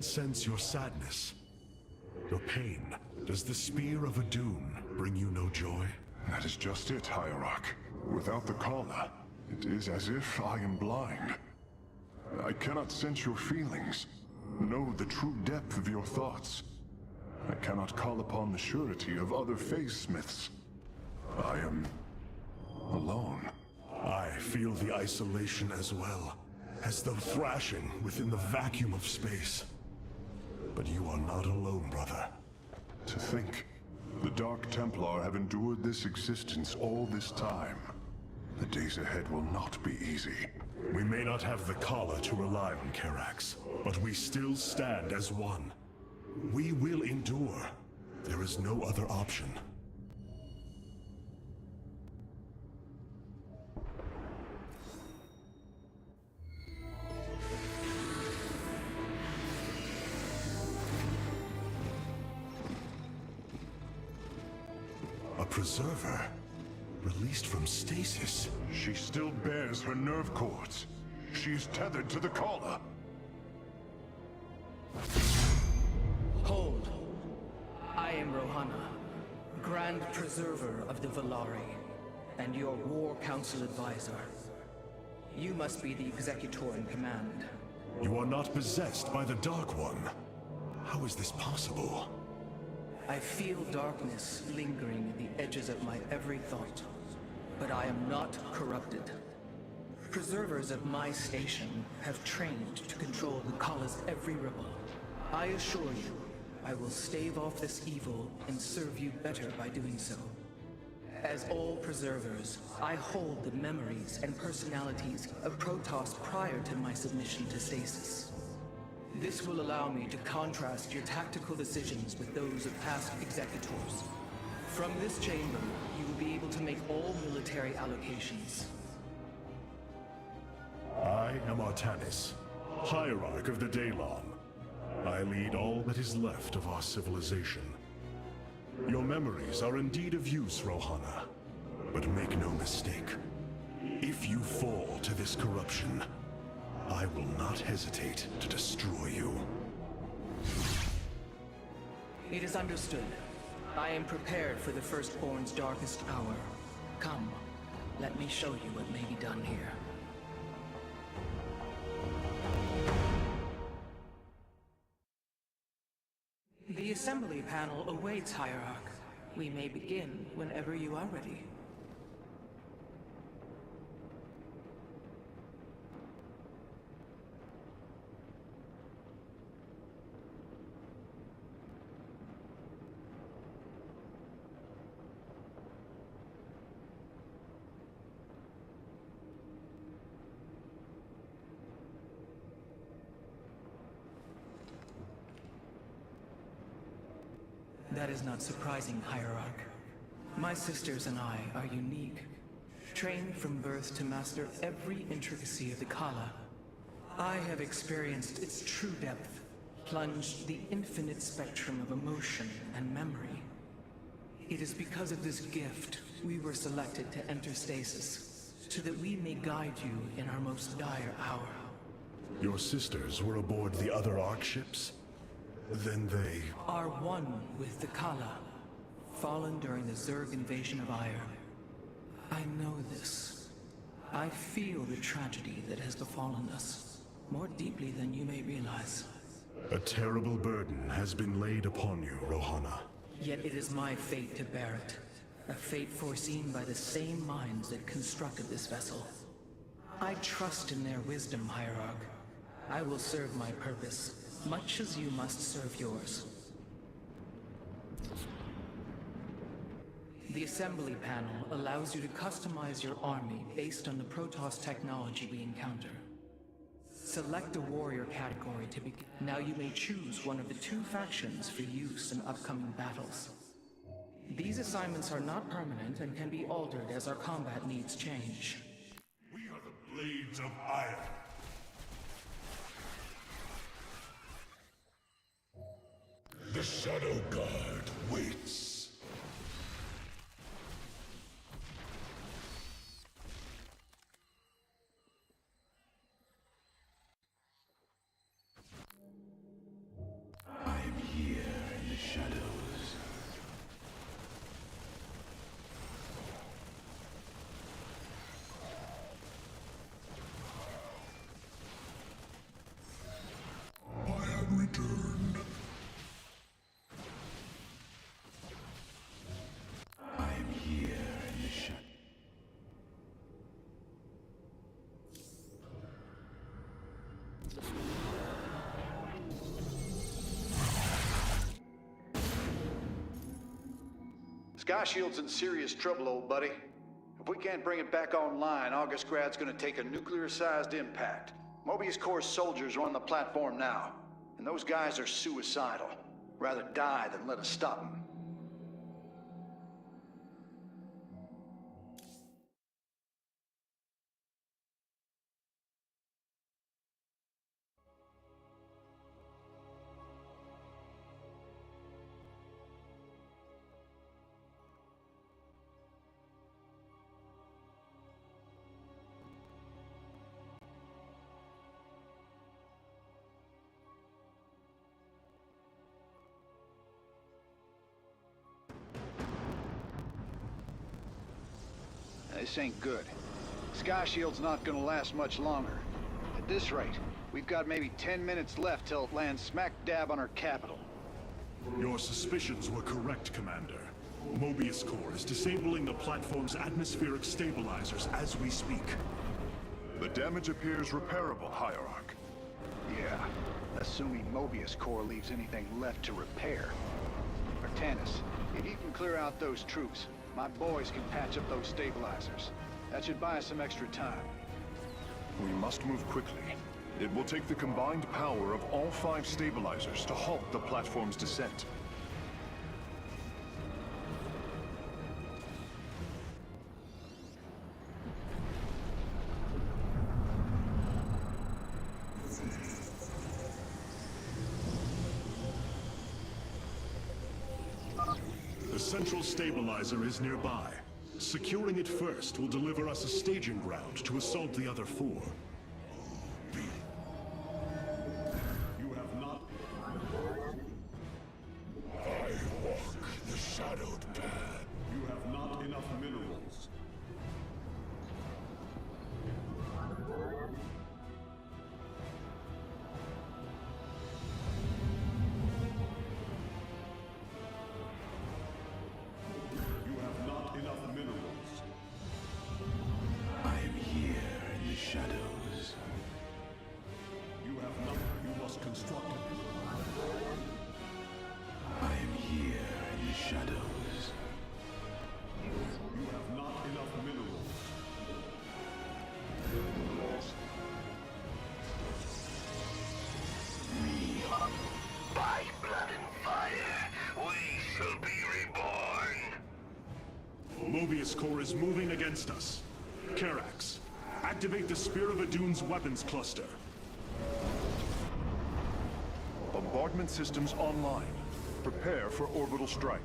Sense your sadness, your pain. Does the spear of Adun bring you no joy? That is just it, Hierarch. Without the Kala, it is as if I am blind. I cannot sense your feelings, know the true depth of your thoughts. I cannot call upon the surety of other phase-smiths. I am alone. I feel the isolation as well, as though thrashing within the vacuum of space. But you are not alone, brother. To think, the Dark Templar have endured this existence all this time. The days ahead will not be easy. We may not have the Kala to rely on, Karax, but we still stand as one. We will endure. There is no other option. A preserver? Released from stasis? She still bears her nerve cords. She is tethered to the Kala. Hold. I am Rohana, Grand Preserver of the Valari, and your War Council advisor. You must be the Executor in command. You are not possessed by the Dark One. How is this possible? I feel darkness lingering at the edges of my every thought, but I am not corrupted. Preservers of my station have trained to control the Kala's every ripple. I assure you, I will stave off this evil and serve you better by doing so. As all preservers, I hold the memories and personalities of Protoss prior to my submission to stasis. This will allow me to contrast your tactical decisions with those of past executors. From this chamber, you will be able to make all military allocations. I am Artanis, Hierarch of the Daylon. I lead all that is left of our civilization. Your memories are indeed of use, Rohana. But make no mistake. If you fall to this corruption, I will not hesitate to destroy you. It is understood. I am prepared for the Firstborn's darkest hour. Come, let me show you what may be done here. The assembly panel awaits, Hierarch. We may begin whenever you are ready. That is not surprising, Hierarch. My sisters and I are unique, trained from birth to master every intricacy of the Kala. I have experienced its true depth, plunged the infinite spectrum of emotion and memory. It is because of this gift we were selected to enter stasis, so that we may guide you in our most dire hour. Your sisters were aboard the other Ark ships? Then they are one with the Kala, fallen during the Zerg invasion of Ire. I know this. I feel the tragedy that has befallen us, more deeply than you may realize. A terrible burden has been laid upon you, Rohana. Yet it is my fate to bear it. A fate foreseen by the same minds that constructed this vessel. I trust in their wisdom, Hierarch. I will serve my purpose, much as you must serve yours. The assembly panel allows you to customize your army based on the Protoss technology we encounter. Select a warrior category to begin. Now you may choose one of the 2 factions for use in upcoming battles. These assignments are not permanent and can be altered as our combat needs change. We are the Blades of Ire. The Shadow Guard waits. shadows. I have returned. I am here in the shadows. Sky Shield's in serious trouble, old buddy. If we can't bring it back online, August Grad's gonna take a nuclear-sized impact. Mobius Corps soldiers are on the platform now, and those guys are suicidal. Rather die than let us stop them. This ain't good. Sky Shield's not gonna last much longer. At this rate, we've got maybe 10 minutes left till it lands smack dab on our capital. Your suspicions were correct, Commander. Mobius Corps is disabling the platform's atmospheric stabilizers as we speak. The damage appears repairable, Hierarch. Yeah, assuming Mobius Corps leaves anything left to repair. Artanis, if you can clear out those troops, my boys can patch up those stabilizers. That should buy us some extra time. We must move quickly. It will take the combined power of all 5 stabilizers to halt the platform's descent. The central stabilizer is nearby. Securing it first will deliver us a staging ground to assault the other 4. You have not... I walk the shadowed path. You have not enough minerals. You have not enough minerals. I am here in the shadows. You have not... You must construct it. I am here in the shadows. You have not enough minerals. By blood and fire, we shall be reborn! Mobius Corps is moving against us. Karax, activate the Spear of Adun's weapons cluster. Bombardment systems online. Prepare for orbital strike.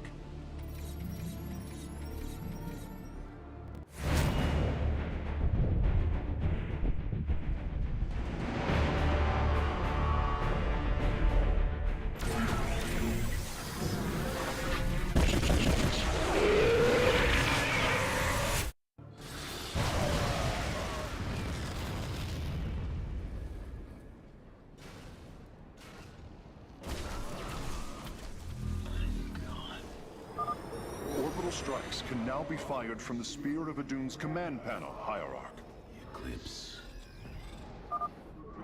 Orbital strikes can now be fired from the Spear of Adun's command panel, Hierarch. Eclipse.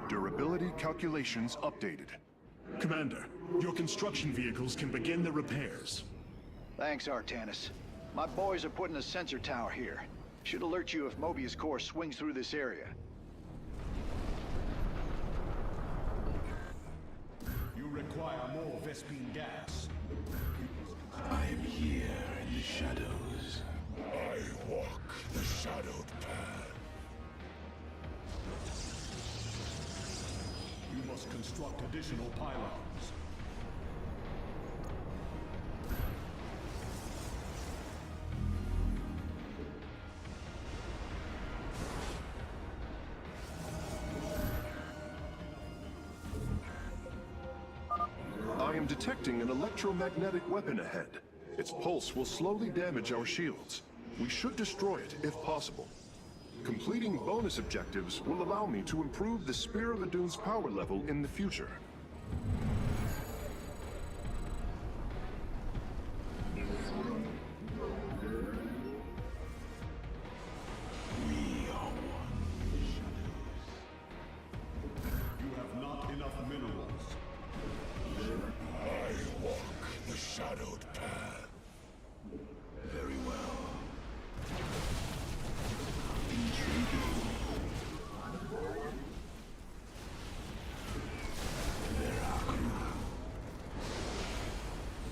Durability calculations updated. Commander, your construction vehicles can begin the repairs. Thanks, Artanis. My boys are putting a sensor tower here. Should alert you if Mobius Corps swings through this area. You require more Vespine gas. I am here in the shadows. I walk the shadowed path. You must construct additional pylons. I am detecting an electromagnetic weapon ahead. Its pulse will slowly damage our shields. We should destroy it if possible. Completing bonus objectives will allow me to improve the Spear of Adun's power level in the future. You have not enough minerals. I walk the shadowed path. Very well. Intriguing.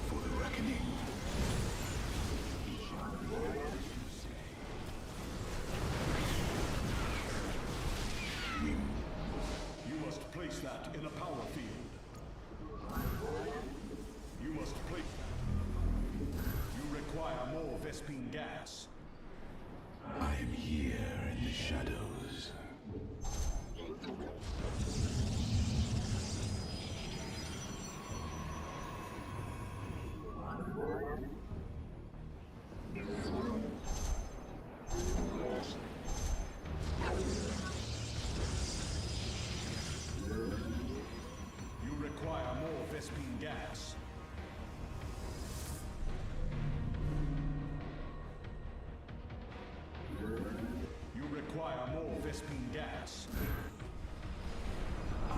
For the reckoning. You must place that in a power field. You must place that. You require more Vespine gas. I am here in the shadows. You require more Vespine gas. You require more Vespine gas. I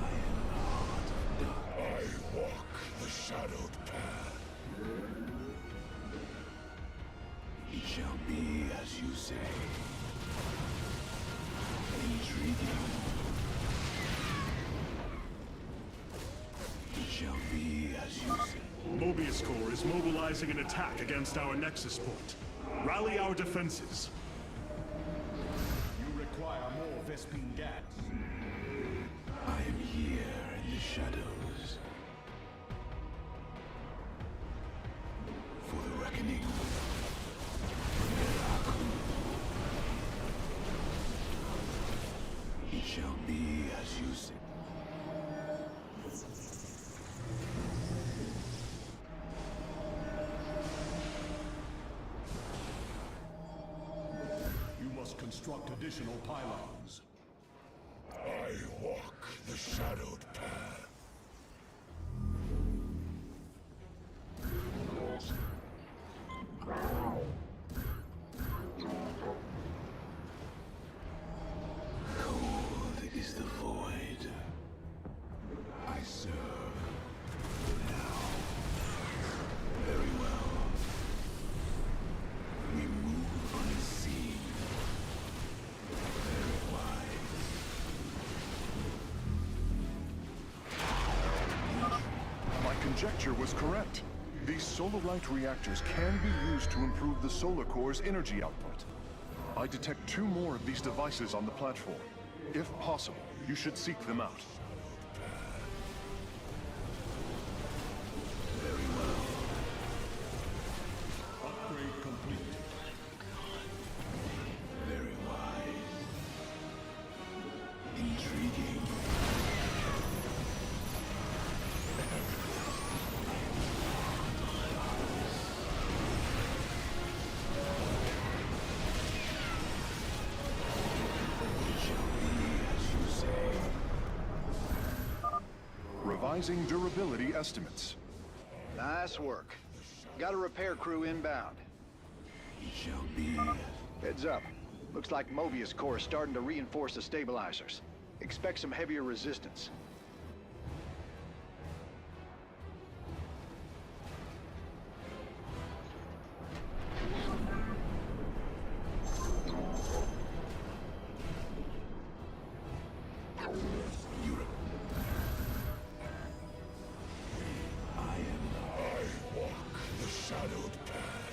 walk the shadowed path. It shall be as you say. Intriguing. It shall be as you say. Mobius Corps is mobilizing an attack against our Nexus point. Rally our defenses. You require more Vespine gas. I am here in the shadows. For the reckoning. It shall be as you say. You must construct additional pylons. I walk the shadowed path. Cold is the void. I serve. Now. Very well. We move unseen. Very wise. My conjecture was correct. These solar light reactors can be used to improve the solar core's energy output. I detect 2 more of these devices on the platform. If possible, you should seek them out. Very well. Upgrade complete. Very wise. Intriguing. Revising durability estimates. Nice work. Got a repair crew inbound. It shall be. Heads up. Looks like Mobius Corps is starting to reinforce the stabilizers. Expect some heavier resistance. Shadowed path.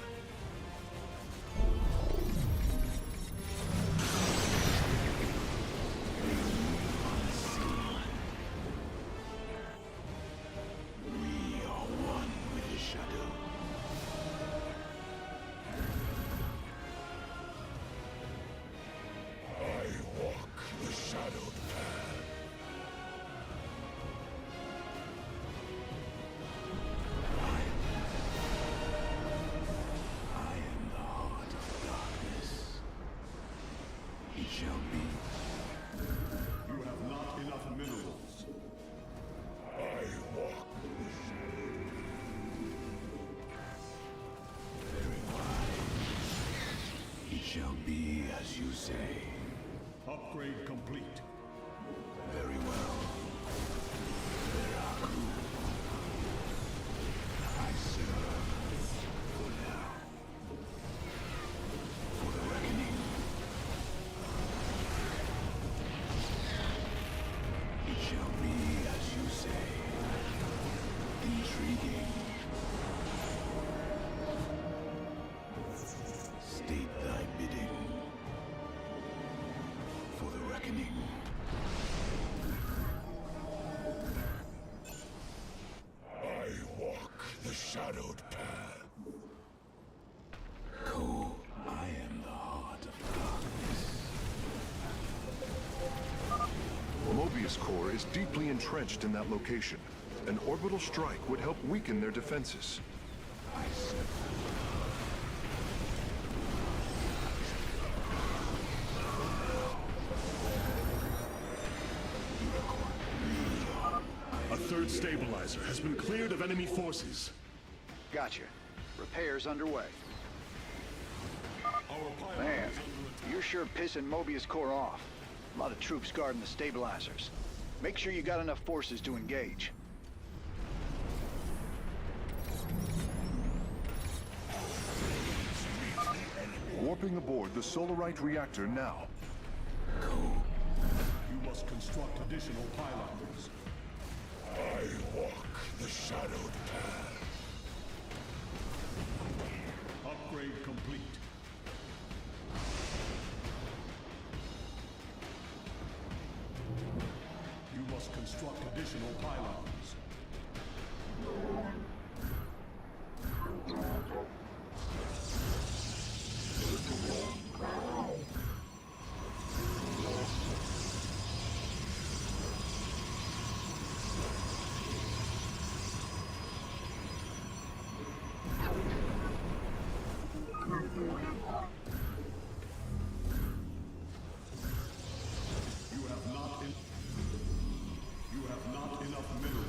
as you say. Upgrade complete. Very well. Veraku. I serve. For now. For the reckoning. It shall be as you say. Intriguing. State thy bidding. For the reckoning. I walk the shadowed path. Ko, I am the heart of darkness. Mobius Core is deeply entrenched in that location. An orbital strike would help weaken their defenses. I serve. A third stabilizer has been cleared of enemy forces. Gotcha. Repairs underway. Man, you're sure pissing Mobius Core off. A lot of troops guarding the stabilizers. Make sure you got enough forces to engage. Warping aboard the Solarite reactor now. You must construct additional pylons. I walk the shadowed path. Upgrade complete. You must construct additional pylons. You have not enough minerals.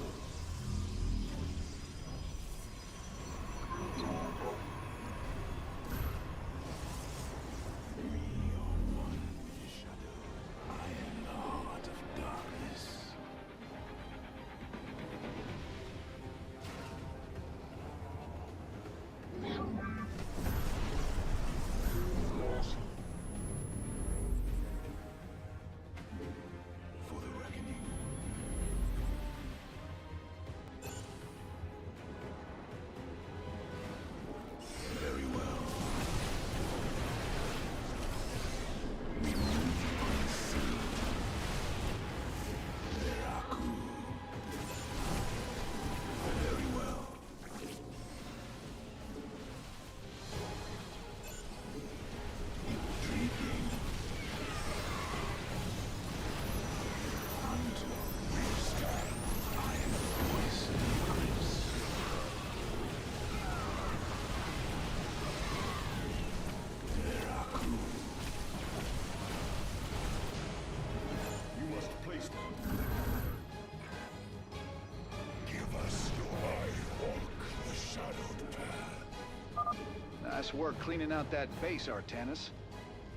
Nice work cleaning out that base, Artanis.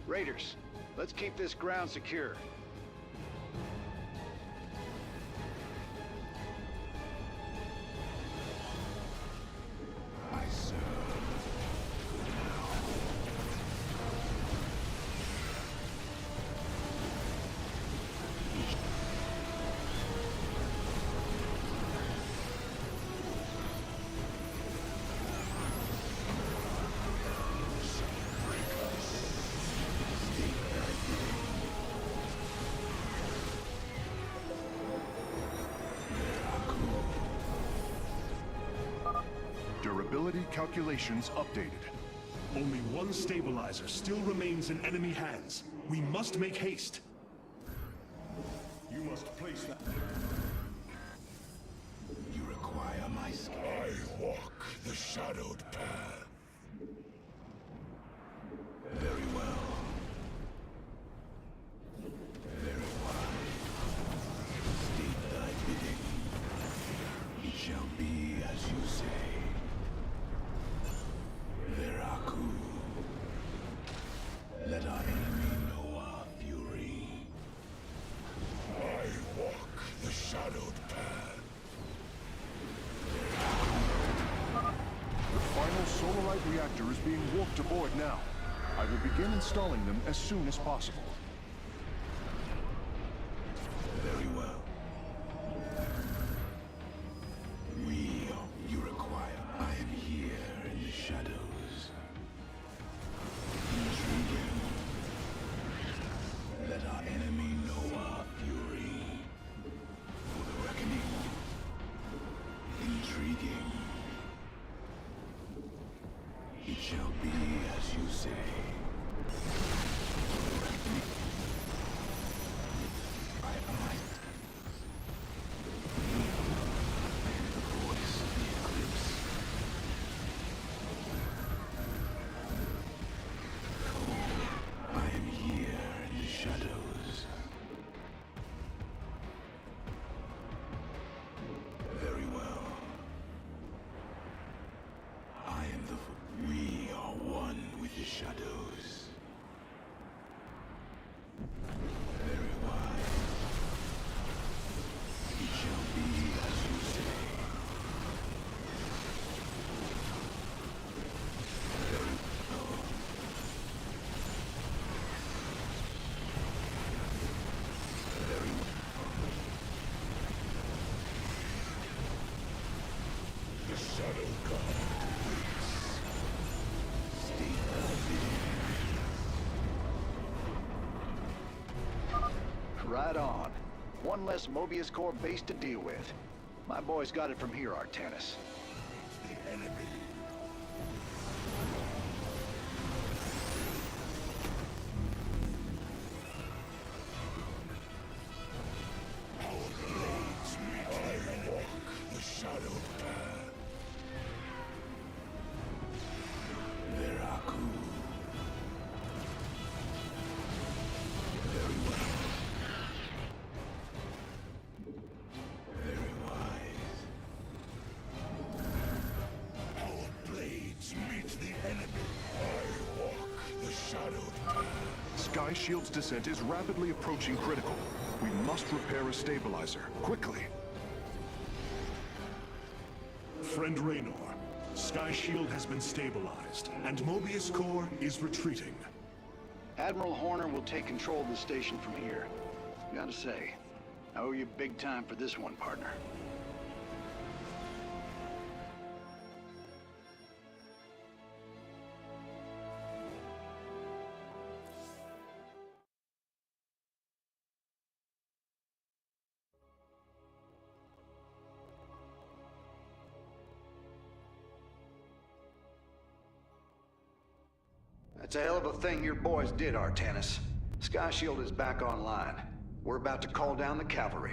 Raiders, let's keep this ground secure. I serve. Durability calculations updated. Only one stabilizer still remains in enemy hands. We must make haste. You must place that. You require my skill. I walk the shadowed path. Very well. Very wise. State thy bidding. It shall be as you say. Veraku. Let our enemy Solarite reactor is being warped aboard now. I will begin installing them as soon as possible. Very well. You require. I am here in the shadows. Intriguing. Let our enemy know our fury. For the reckoning. Intriguing. It shall be as you say. Right on. One less Mobius Core base to deal with. My boys got it from here, Artanis. The enemy. Our blades meet I walk the shadow path. Veraku. Very well. Very wise. Our blades meet the enemy. I walk the shadowed path. Sky Shield's descent is rapidly approaching critical. We must repair a stabilizer, quickly. Friend Raynor, Sky Shield has been stabilized, and Mobius Core is retreating. Admiral Horner will take control of the station from here. Gotta say, I owe you big time for this one, partner. That's a hell of a thing your boys did, Artanis. Sky Shield is back online. We're about to call down the cavalry.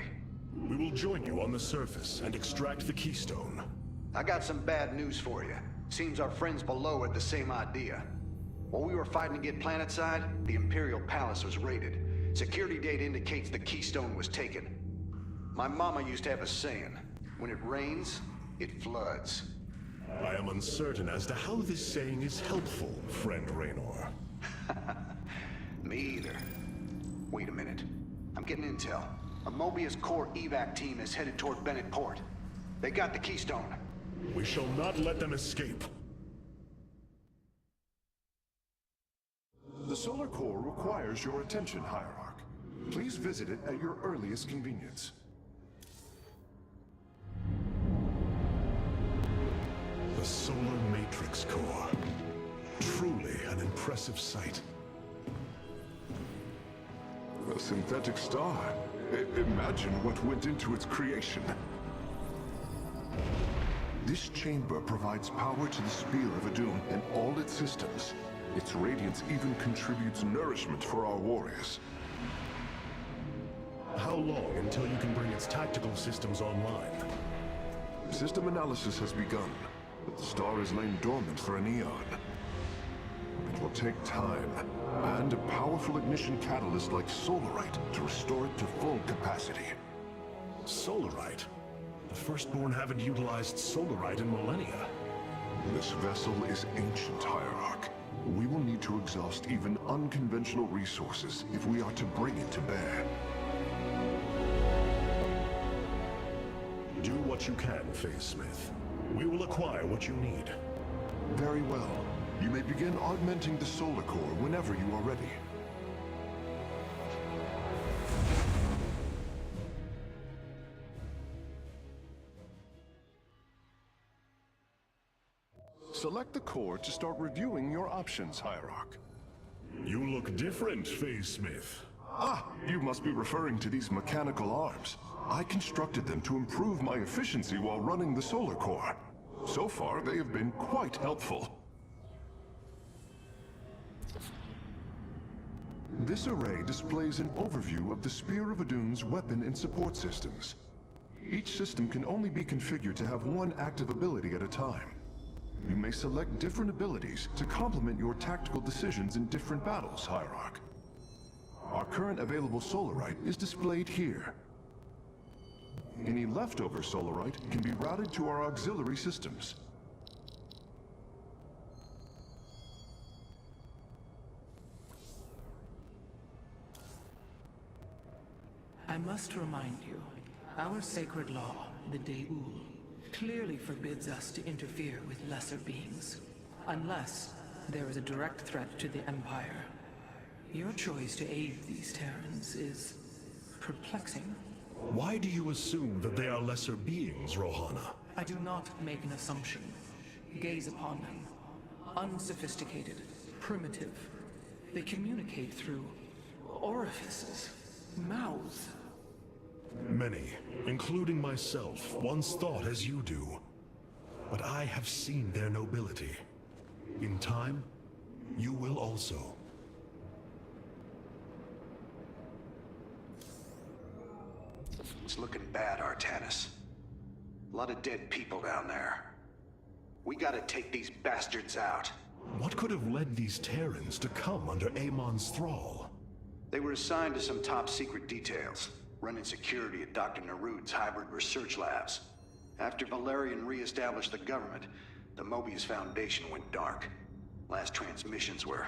We will join you on the surface and extract the keystone. I got some bad news for you. Seems our friends below had the same idea. While we were fighting to get planetside, the Imperial Palace was raided. Security data indicates the keystone was taken. My mama used to have a saying, when it rains, it floods. I am uncertain as to how this saying is helpful, friend Raynor. Me either. Wait a minute. I'm getting intel. A Mobius Core evac team is headed toward Bennett Port. They got the keystone. We shall not let them escape. The solar core requires your attention, Hierarch. Please visit it at your earliest convenience. The Solar Matrix Core. Truly an impressive sight. A synthetic star. Imagine what went into its creation. This chamber provides power to the Spear of Adum and all its systems. Its radiance even contributes nourishment for our warriors. How long until you can bring its tactical systems online? System analysis has begun, but the star has lain dormant for an eon. It will take time, and a powerful ignition catalyst like Solarite to restore it to full capacity. Solarite? The Firstborn haven't utilized Solarite in millennia. This vessel is ancient, Hierarch. We will need to exhaust even unconventional resources if we are to bring it to bear. Do what you can, Phase Smith. We will acquire what you need. Very well. You may begin augmenting the solar core whenever you are ready. Select the core to start reviewing your options, Hierarch. You look different, Phase Smith. Ah, you must be referring to these mechanical arms. I constructed them to improve my efficiency while running the solar core. So far, they have been quite helpful. This array displays an overview of the Spear of Adun's weapon and support systems. Each system can only be configured to have one active ability at a time. You may select different abilities to complement your tactical decisions in different battles, Hierarch. Our current available Solarite is displayed here. Any leftover Solarite can be routed to our auxiliary systems. I must remind you, our sacred law, the Deul, clearly forbids us to interfere with lesser beings, unless there is a direct threat to the Empire. Your choice to aid these Terrans is perplexing. Why do you assume that they are lesser beings, Rohana? I do not make an assumption. Gaze upon them. Unsophisticated, primitive. They communicate through orifices, mouths. Many, including myself, once thought as you do. But I have seen their nobility. In time, you will also. It's looking bad, Artanis. A lot of dead people down there. We gotta take these bastards out. What could have led these Terrans to come under Amon's thrall? They were assigned to some top-secret details, running security at Dr. Narud's hybrid research labs. After Valerian re-established the government, the Mobius Foundation went dark. Last transmissions were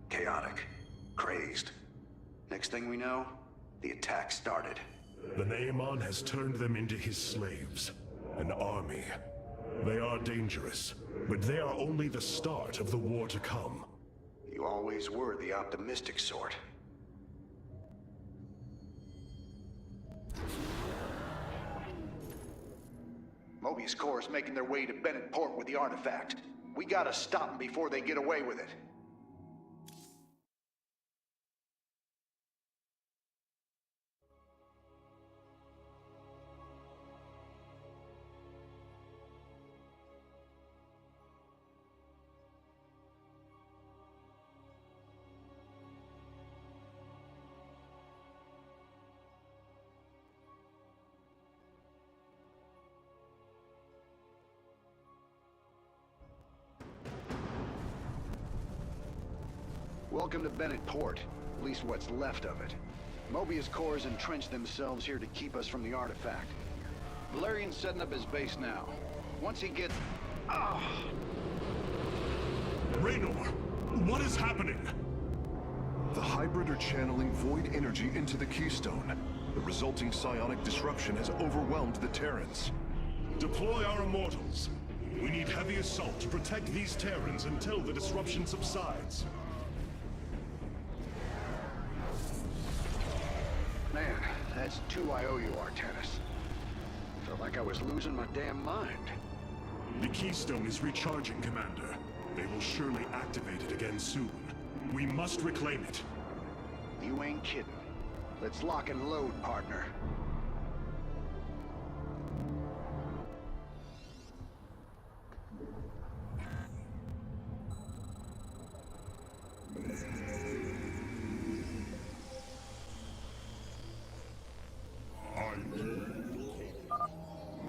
chaotic, crazed. Next thing we know, the attack started. Then Amon has turned them into his slaves. An army. They are dangerous, but they are only the start of the war to come. You always were the optimistic sort. Mobius Corps is making their way to Bennett Port with the artifact. We gotta stop them before they get away with it. Welcome to Bennett Port, at least what's left of it. Mobius Corps has entrenched themselves here to keep us from the artifact. Valerian's setting up his base now. Once he gets... Raynor, what is happening? The hybrid are channeling void energy into the Keystone. The resulting psionic disruption has overwhelmed the Terrans. Deploy our immortals. We need heavy assault to protect these Terrans until the disruption subsides. Man, that's 2 I owe you, Artanis. Felt like I was losing my damn mind. The Keystone is recharging, Commander. They will surely activate it again soon. We must reclaim it. You ain't kidding. Let's lock and load, partner.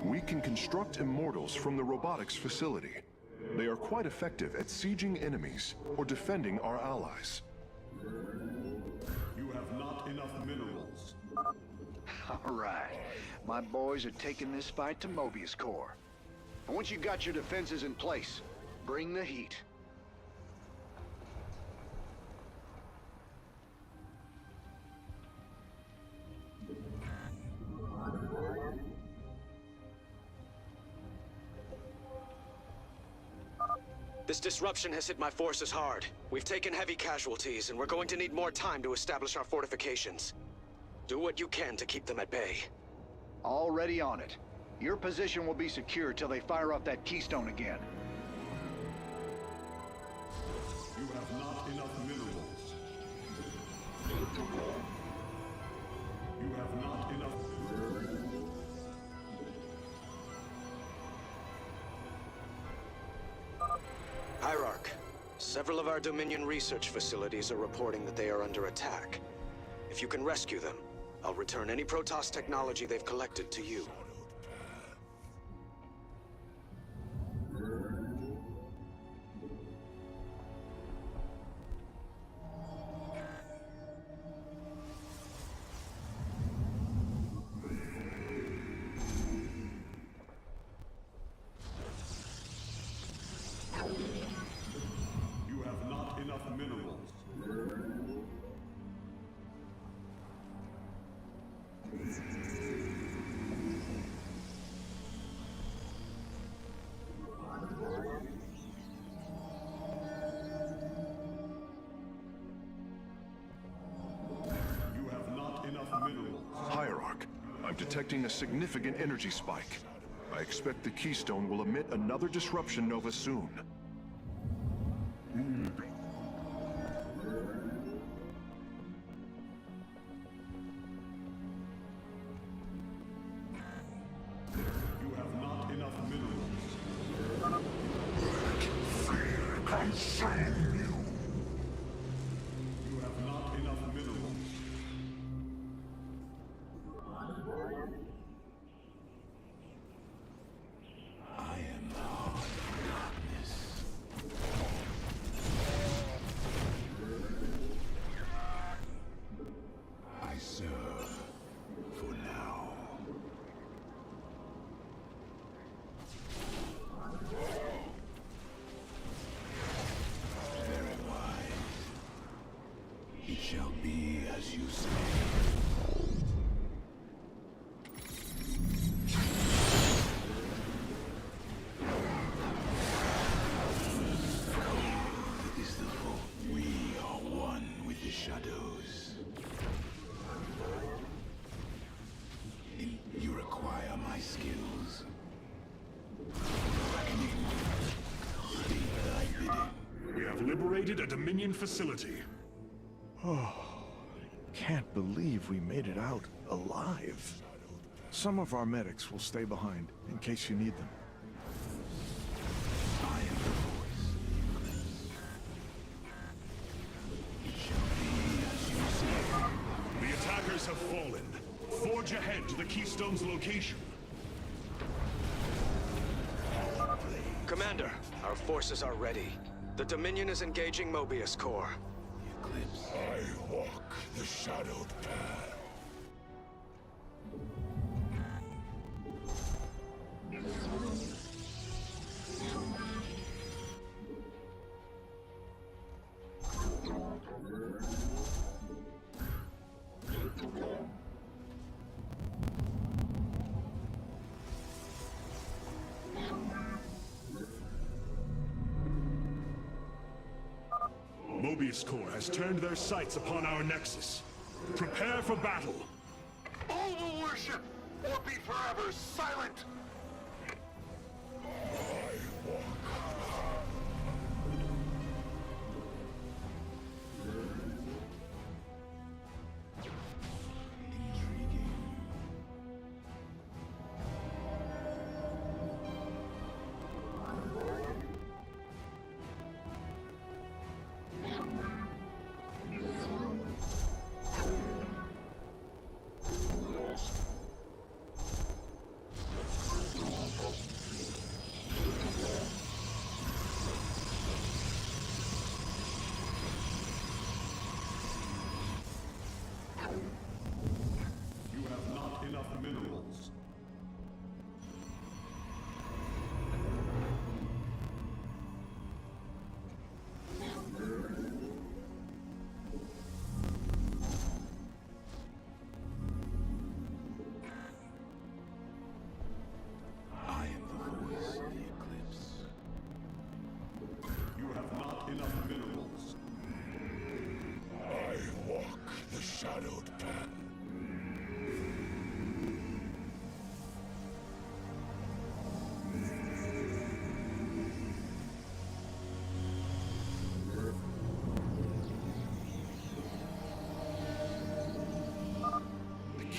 We can construct immortals from the robotics facility. They are quite effective at sieging enemies or defending our allies. You have not enough minerals. All right. My boys are taking this fight to Mobius Corps. And once you got your defenses in place, bring the heat. This disruption has hit my forces hard. We've taken heavy casualties, and we're going to need more time to establish our fortifications. Do what you can to keep them at bay. Already on it. Your position will be secure till they fire off that keystone again. You have not enough minerals. You have not enough. Hierarch, several of our Dominion research facilities are reporting that they are under attack. If you can rescue them, I'll return any protoss technology they've collected to you. You have not enough minerals. You have not enough minerals. Hierarch, I'm detecting a significant energy spike. I expect the keystone will emit another disruption nova soon. You have not enough minerals. Consume you! You have not enough minerals. I am the heart of darkness. I serve for now. Very wise. It shall be as you say. It is the hope. We are one with the shadows. You require my skills. Reckoning. Speak thy bidding. We have liberated a Dominion facility. Can't believe we made it out alive. Some of our medics will stay behind in case you need them. I am the voice. It shall be as you say. The attackers have fallen. Forge ahead to the Keystone's location. Commander, our forces are ready. The Dominion is engaging Mobius Core. Eclipse. I walk the shadowed path. Mobius Core has turned their sights upon our Nexus. Prepare for battle. All will worship or be forever silent!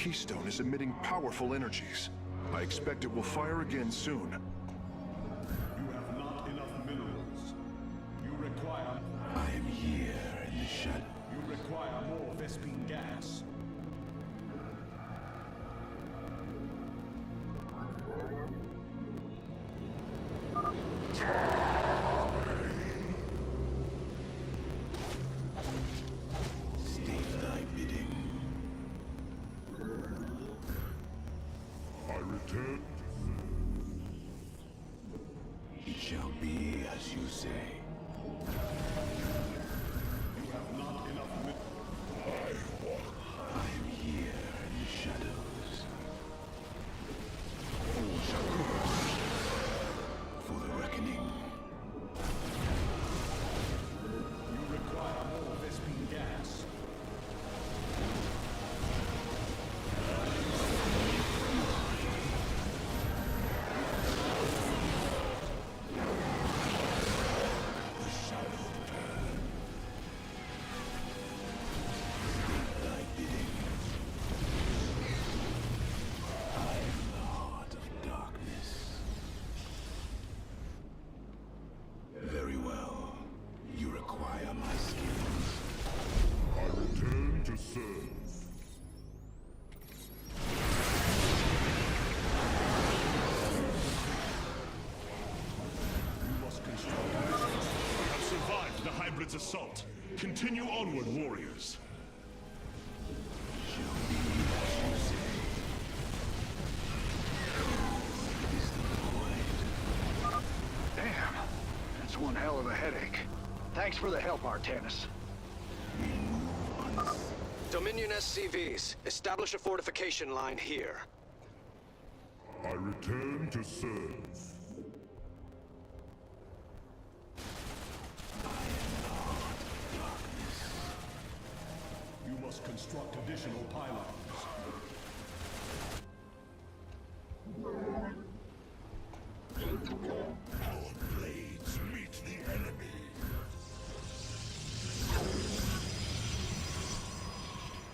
keystone is emitting powerful energies. I expect it will fire again soon. You have not enough minerals. You require... I am here in the shadow. You require more Vespine gas. State thy bidding. I return. It shall be as you say. You have not enough I am here in the shadows. All shall cross for the reckoning. You require more Vespine gas. Very well. You require my skills. I return to serve. You must construct missions. You have survived the hybrid's assault. Continue onward, warriors. Shall be as you say. Is the void. Damn. That's one hell of a headache. Thanks for the help, Artanis. Dominion SCVs, establish a fortification line here. I return to serve. You must construct additional pylons. Our blades meet the enemy.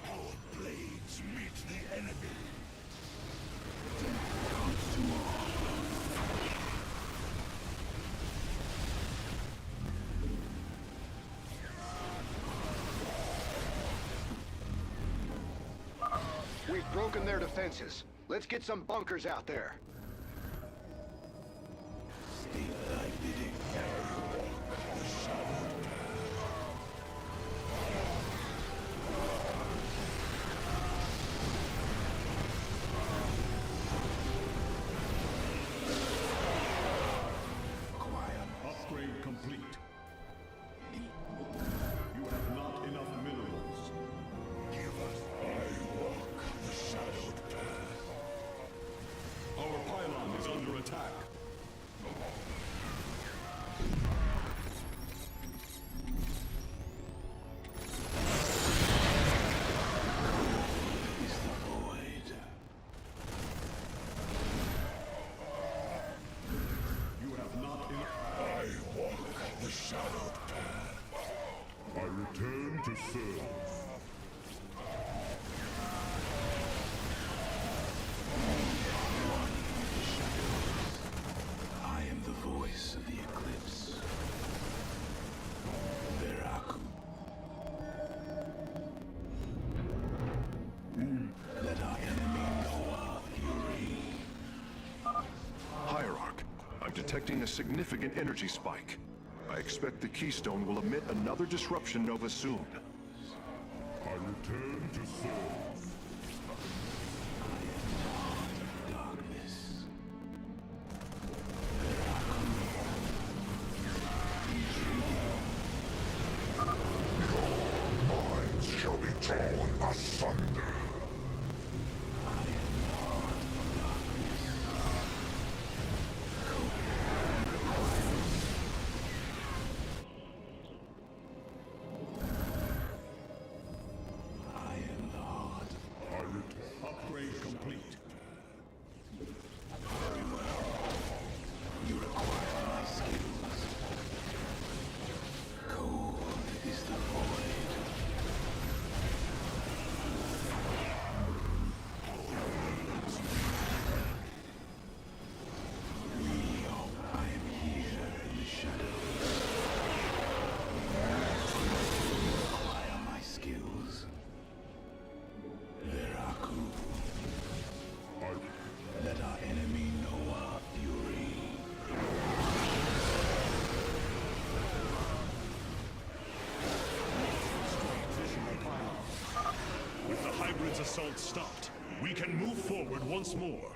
Our blades meet the enemy. We've broken their defenses. Let's get some bunkers out there. State thy bidding. Upgrade complete. You have not enough minerals. Give us. I walk the shadowed path. Our pylon is under attack. Is the void. You have not enough. I walk the shadowed path. I return to serve. I am the voice of the eclipse. Veraku. Let our enemy know our fury. Hierarch, I'm detecting a significant energy spike. I expect the keystone will emit another disruption nova soon. I return to serve. Darkness. Minds shall be torn asunder. I am the heart. I return. Upgrade complete. Very well. You require my skills. Cold is the void. assault stopped. We can move forward once more.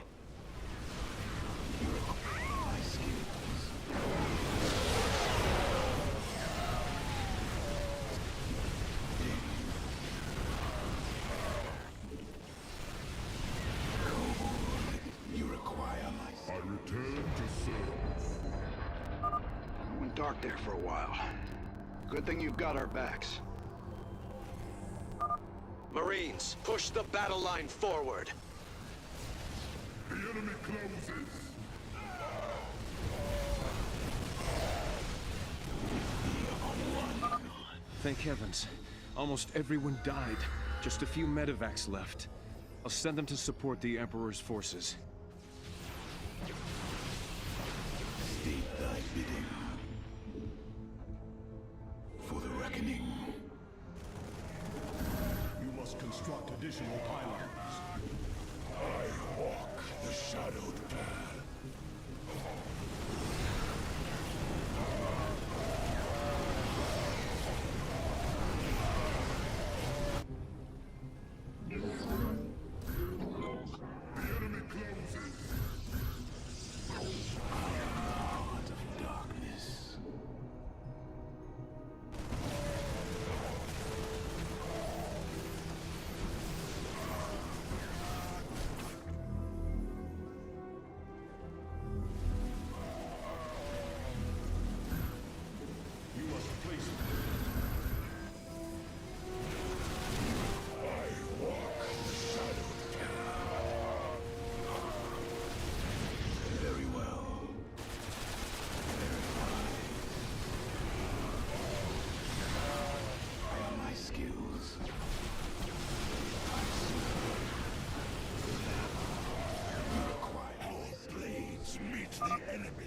I return to serve. It went dark there for a while. Good thing you've got our backs. Marines, push the battle line forward. The enemy closes. Thank heavens. Almost everyone died. Just a few medevacs left. I'll send them to support the Emperor's forces. State thy bidding. For the reckoning. You must construct additional pylons. I walk the shadowed path.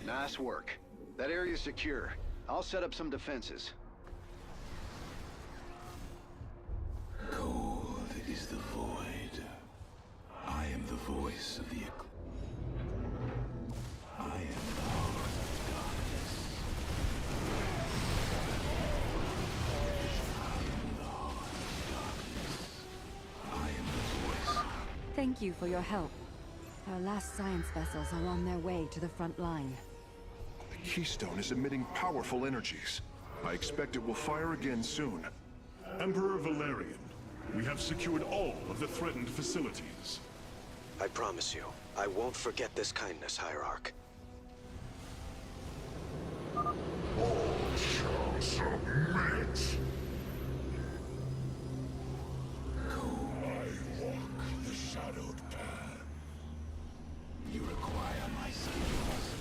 Nice work. That area's secure. I'll set up some defenses. Cold is the void. I am the voice of the I am the heart of darkness. I am the heart of darkness. I am the voice. Thank you for your help. Our last science vessels are on their way to the front line. The Keystone is emitting powerful energies. I expect it will fire again soon. Emperor Valerian, we have secured all of the threatened facilities. I promise you, I won't forget this kindness, Hierarch. All shall submit. I walk the shadowed path. You require my skills.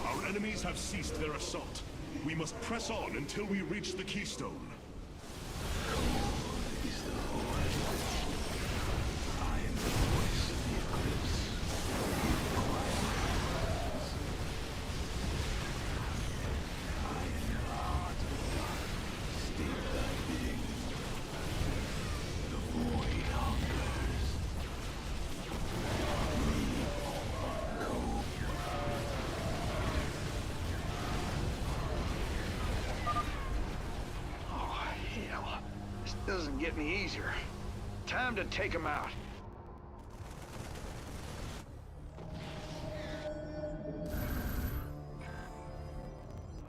Our enemies have ceased their assault. We must press on until we reach the Keystone. Is the void. I am the voice of the eclipse. I am the heart of darkness. State thy bidding. The void hungers. Oh, hell. This doesn't get any easier. Time to take him out.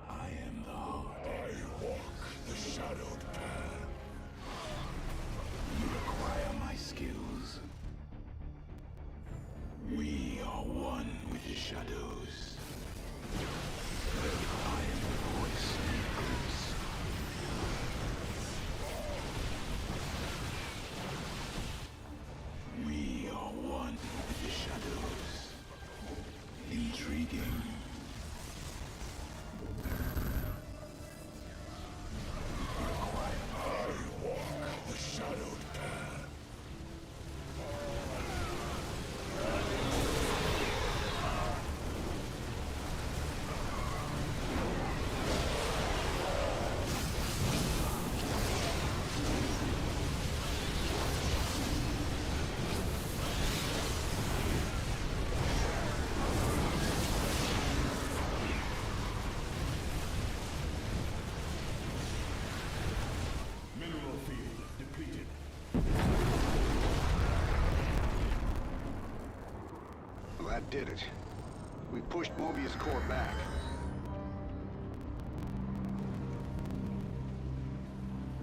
I am the heart. I walk the shadowed path. You require my skills. We are one with the shadows. I am the voice of the eclipse. did it. We pushed Mobius core back.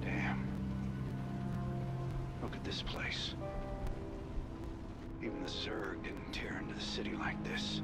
Damn. Look at this place. Even the Zerg didn't tear into the city like this.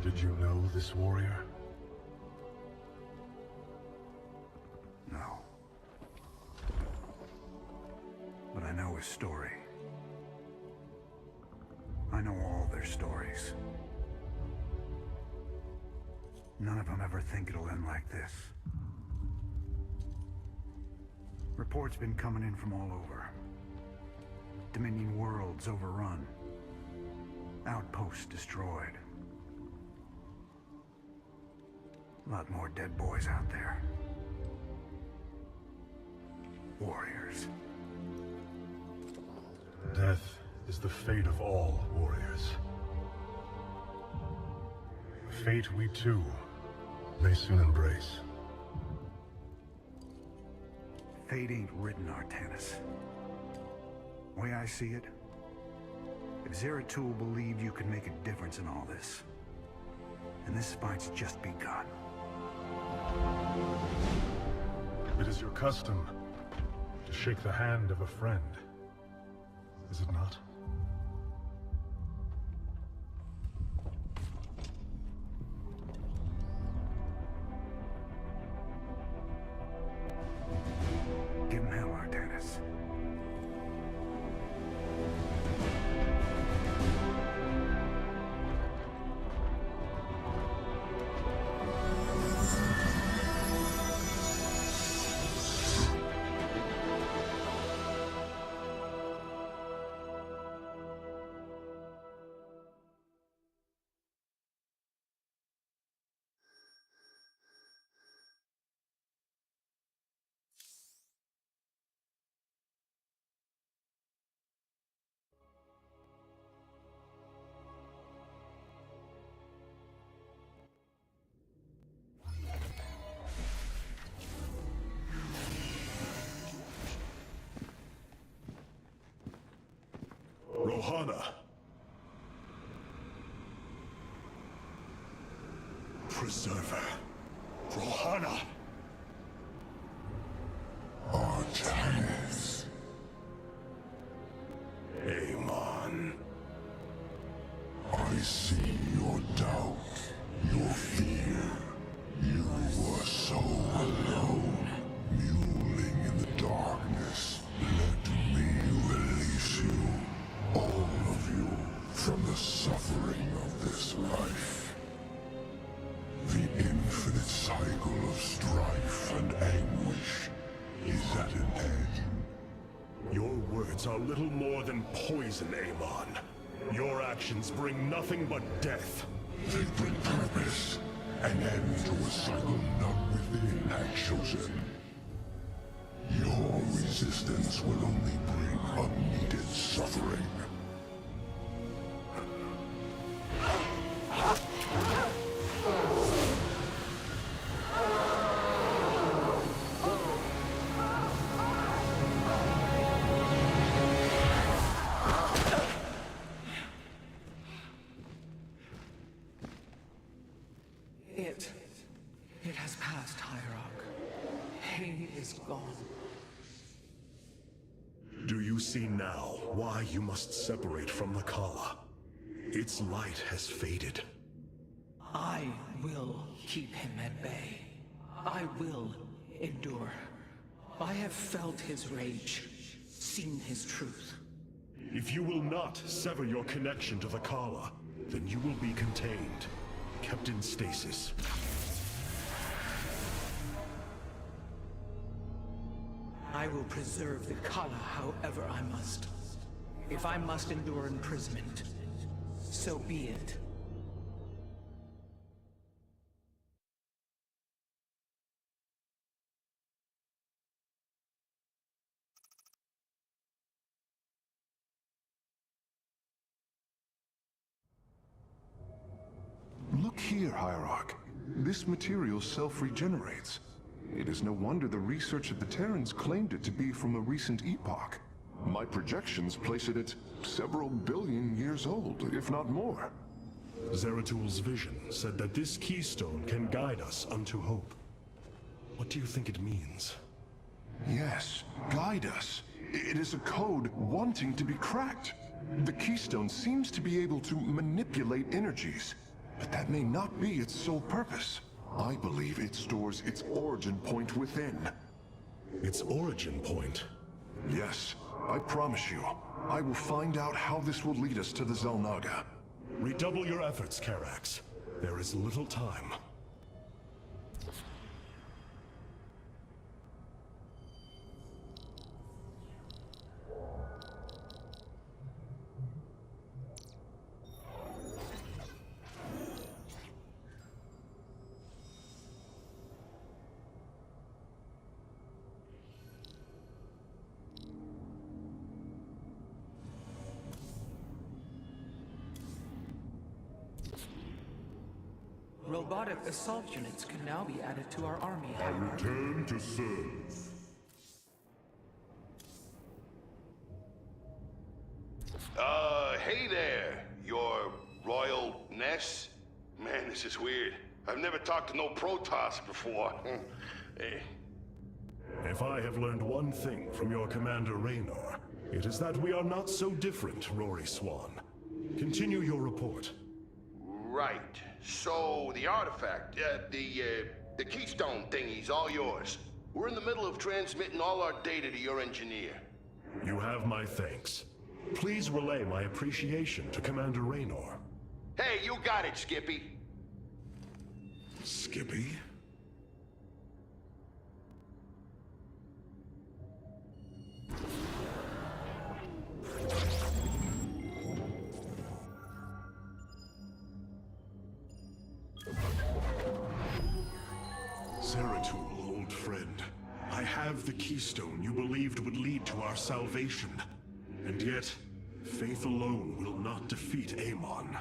Did you know this warrior? No. But I know his story. I know all their stories. None of them ever think it'll end like this. Reports been coming in from all over. Dominion worlds overrun. Outposts destroyed. A lot more dead boys out there. Warriors. Death is the fate of all warriors. A fate we too may soon embrace. Fate ain't written, Artanis. Way I see it, if Zeratul believed you could make a difference in all this, and this fight's just begun. It is your custom to shake the hand of a friend, is it not? Give him hell, Artanis. Rohana. Preserver. Rohana. Artanis. Amon. I see your doubt, your fear. You were so alone, mewling in the darkness. Let me release you, all of you, from the suffering of this life. The infinite cycle of strife and anguish is at an end. Your words are little more than poison, Amon. Your actions bring nothing but death. They bring purpose, an end to a cycle none within had chosen. Your resistance will only bring unneeded suffering. is gone. Do you see now why you must separate from the Kala? Its light has faded. I will keep him at bay. I will endure. I have felt his rage, seen his truth. If you will not sever your connection to the Kala, then you will be contained, kept in stasis. I will preserve the Kala however I must. If I must endure imprisonment, so be it. Look here, Hierarch. This material self-regenerates. It is no wonder the research of the Terrans claimed it to be from a recent epoch. My projections place it at several billion years old, if not more. Zeratul's vision said that this keystone can guide us unto hope. What do you think it means? Yes, guide us. It is a code wanting to be cracked. The keystone seems to be able to manipulate energies, but that may not be its sole purpose. I believe it stores its origin point within. Its origin point? Yes, I promise you. I will find out how this will lead us to the Xel'Naga. Redouble your efforts, Karax. There is little time. Robotic assault units can now be added to our army. I return to serve. Hey there, your royalness? Man, this is weird. I've never talked to no protoss before. Hey. If I have learned one thing from your commander Raynor, it is that we are not so different, Rory Swan. Continue your report. Right. So, the artifact, the keystone thingy's all yours. We're in the middle of transmitting all our data to your engineer. You have my thanks. Please relay my appreciation to Commander Raynor. Hey, you got it, Skippy. Skippy? Zeratul, old friend. I have the keystone you believed would lead to our salvation. And yet, faith alone will not defeat Amon.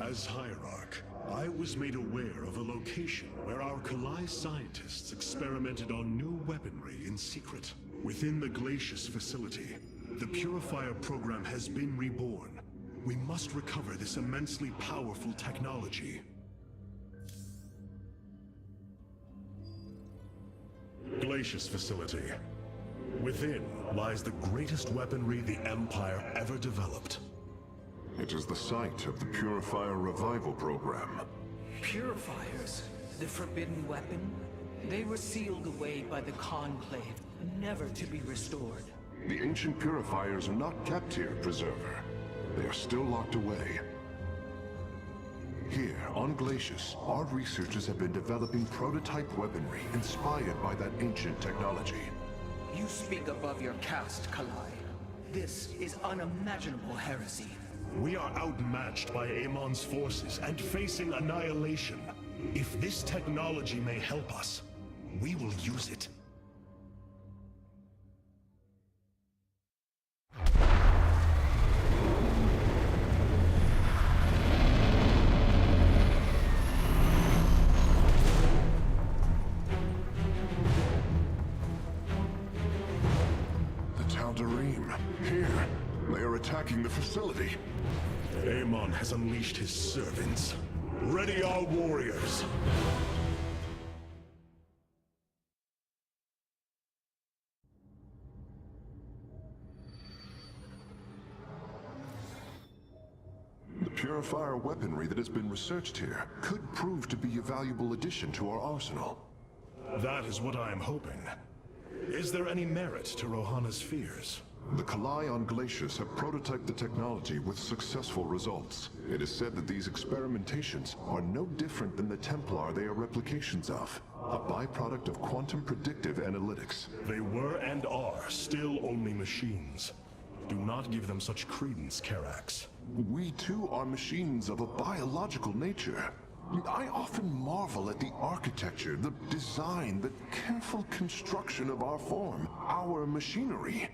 As Hierarch, I was made aware of a location where our Kalai scientists experimented on new weaponry in secret. Within the Glacius facility, the Purifier program has been reborn. We must recover this immensely powerful technology. Glacius facility. Within lies the greatest weaponry the Empire ever developed. It is the site of the Purifier Revival Program. Purifiers? The forbidden weapon? They were sealed away by the Conclave, never to be restored. The ancient Purifiers are not kept here, Preserver. They are still locked away. Here, on Glacius, our researchers have been developing prototype weaponry inspired by that ancient technology. You speak above your caste, Kalai. This is unimaginable heresy. We are outmatched by Amon's forces and facing annihilation. If this technology may help us, we will use it. Here, they are attacking the facility. Amon has unleashed his servants. Ready our warriors! purifier weaponry that has been researched here could prove to be a valuable addition to our arsenal. That is what I am hoping. Is there any merit to Rohana's fears? The Kalai on glaciers have prototyped the technology with successful results. It is said that these experimentations are no different than the Templar they are replications of, a byproduct of quantum predictive analytics. They were and are still only machines. Do not give them such credence, Karax. We too are machines of a biological nature. I often marvel at the architecture, the design, the careful construction of our form, our machinery.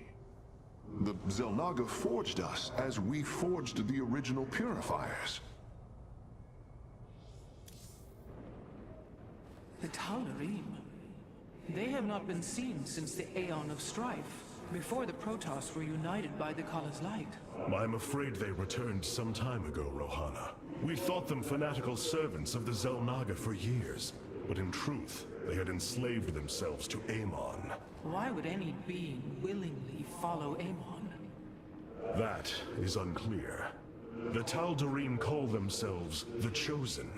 The Xel'Naga forged us as we forged the original purifiers. The Tal'Darim. They have not been seen since the Aeon of Strife, before the Protoss were united by the Kala's light. I'm afraid they returned some time ago, Rohana. We thought them fanatical servants of the Xel'Naga for years, but in truth, they had enslaved themselves to Amon. Why would any being willingly follow Amon? That is unclear. The Tal'Darim call themselves the Chosen.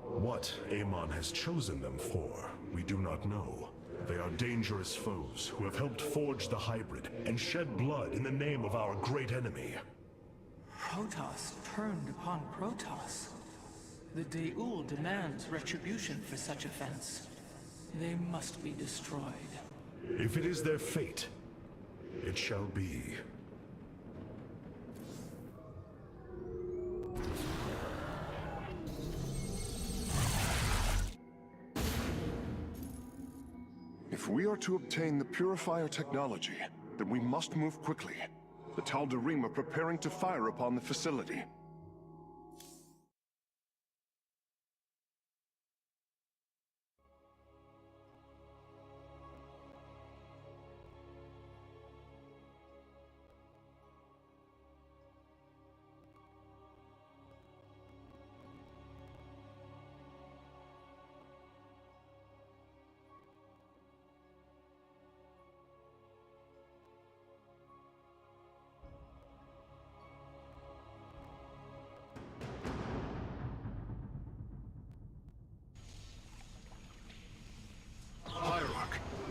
What Amon has chosen them for, we do not know. They are dangerous foes who have helped forge the hybrid and shed blood in the name of our great enemy. Protoss turned upon Protoss. The De'ul demands retribution for such offense. They must be destroyed. If it is their fate, it shall be. If we are to obtain the purifier technology, then we must move quickly. The Tal'Darim are preparing to fire upon the facility.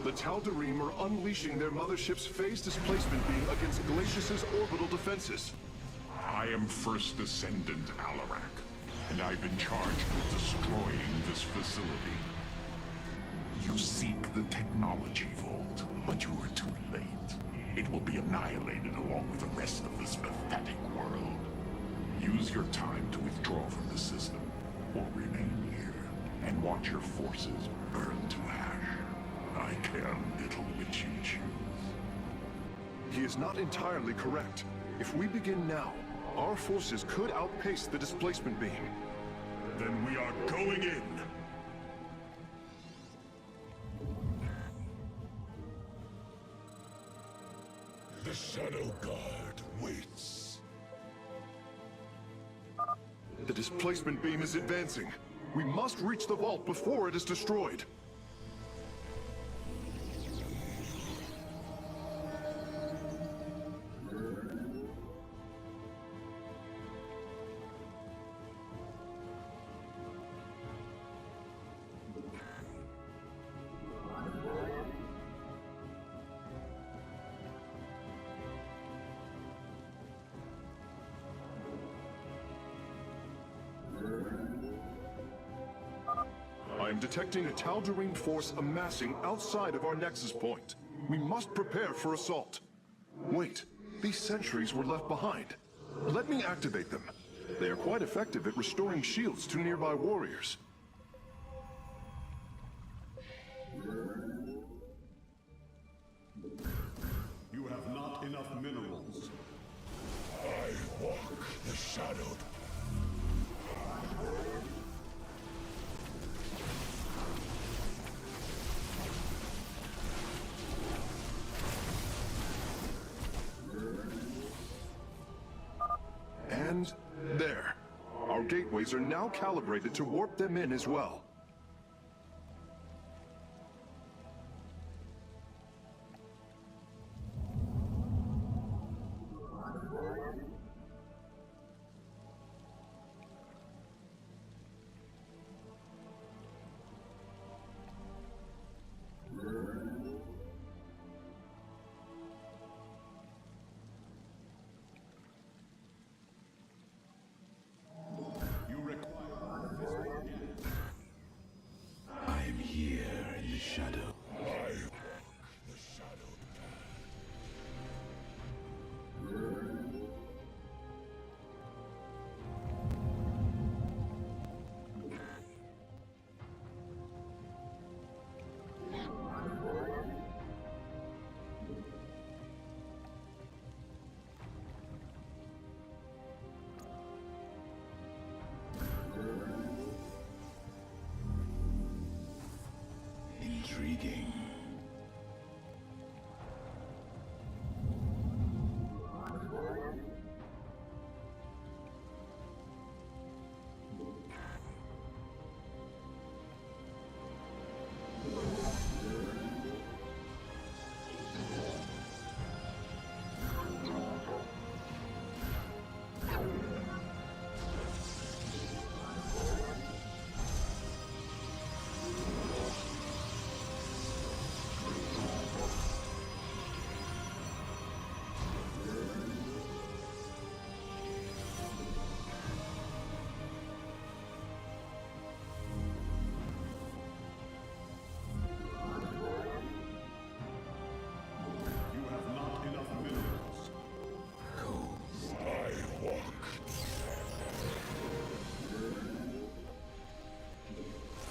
The Tal'Darim are unleashing their mothership's phase displacement beam against Glacius's orbital defenses. I am First Descendant Alarak, and I've been charged with destroying this facility. You seek the technology vault, but you are too late. It will be annihilated along with the rest of this pathetic world. Use your time to withdraw from the system, or remain here, and watch your forces burn to ash. I care little which you choose. He is not entirely correct. If we begin now, our forces could outpace the displacement beam. Then we are going in! The Shadow Guard waits. The displacement beam is advancing. We must reach the vault before it is destroyed. I am detecting a Tal'Darim force amassing outside of our nexus point. We must prepare for assault. Wait, these sentries were left behind. Let me activate them. They are quite effective at restoring shields to nearby warriors. You have not enough minerals. I walk the shadow. And there. Our gateways are now calibrated to warp them in as well. shadow. I walk the shadow path. Intriguing. You have not enough minerals. I walk.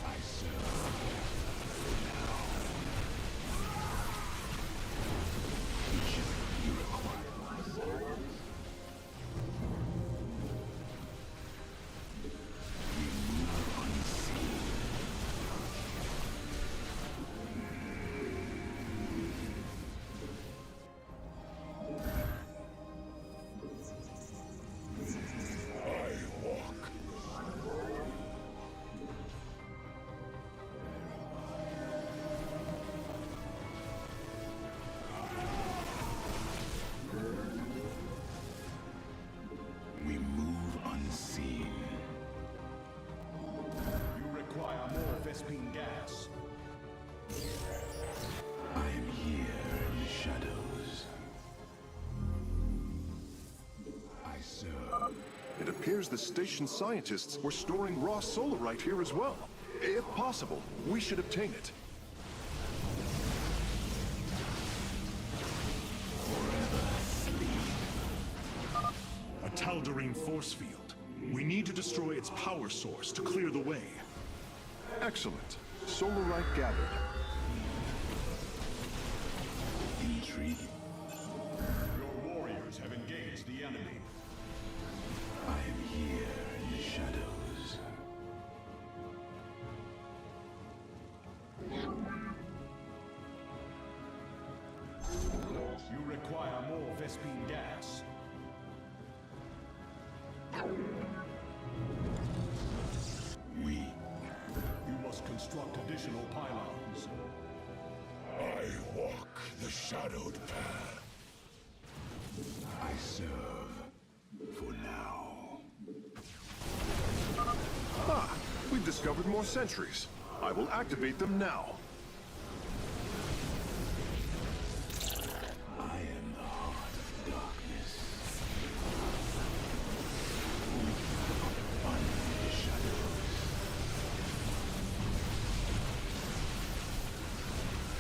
I serve. Each of you require my service. We move unseen. I walk. We move unseen. You require more Vespine gas. I am here in the shadows. I serve. It appears the station scientists were storing raw solarite here as well. If possible, we should obtain it. A Tal'Darim force field. We need to destroy its power source to clear the way. Excellent. Solarite gathered. Intriguing. Your warriors have engaged the enemy. I am here in the shadows. You require more Vespine gas. We. You must construct additional pylons. I walk the shadowed path. I serve. For now. Ah! We've discovered more sentries. I will activate them now. I am the heart of darkness. Under the shadows.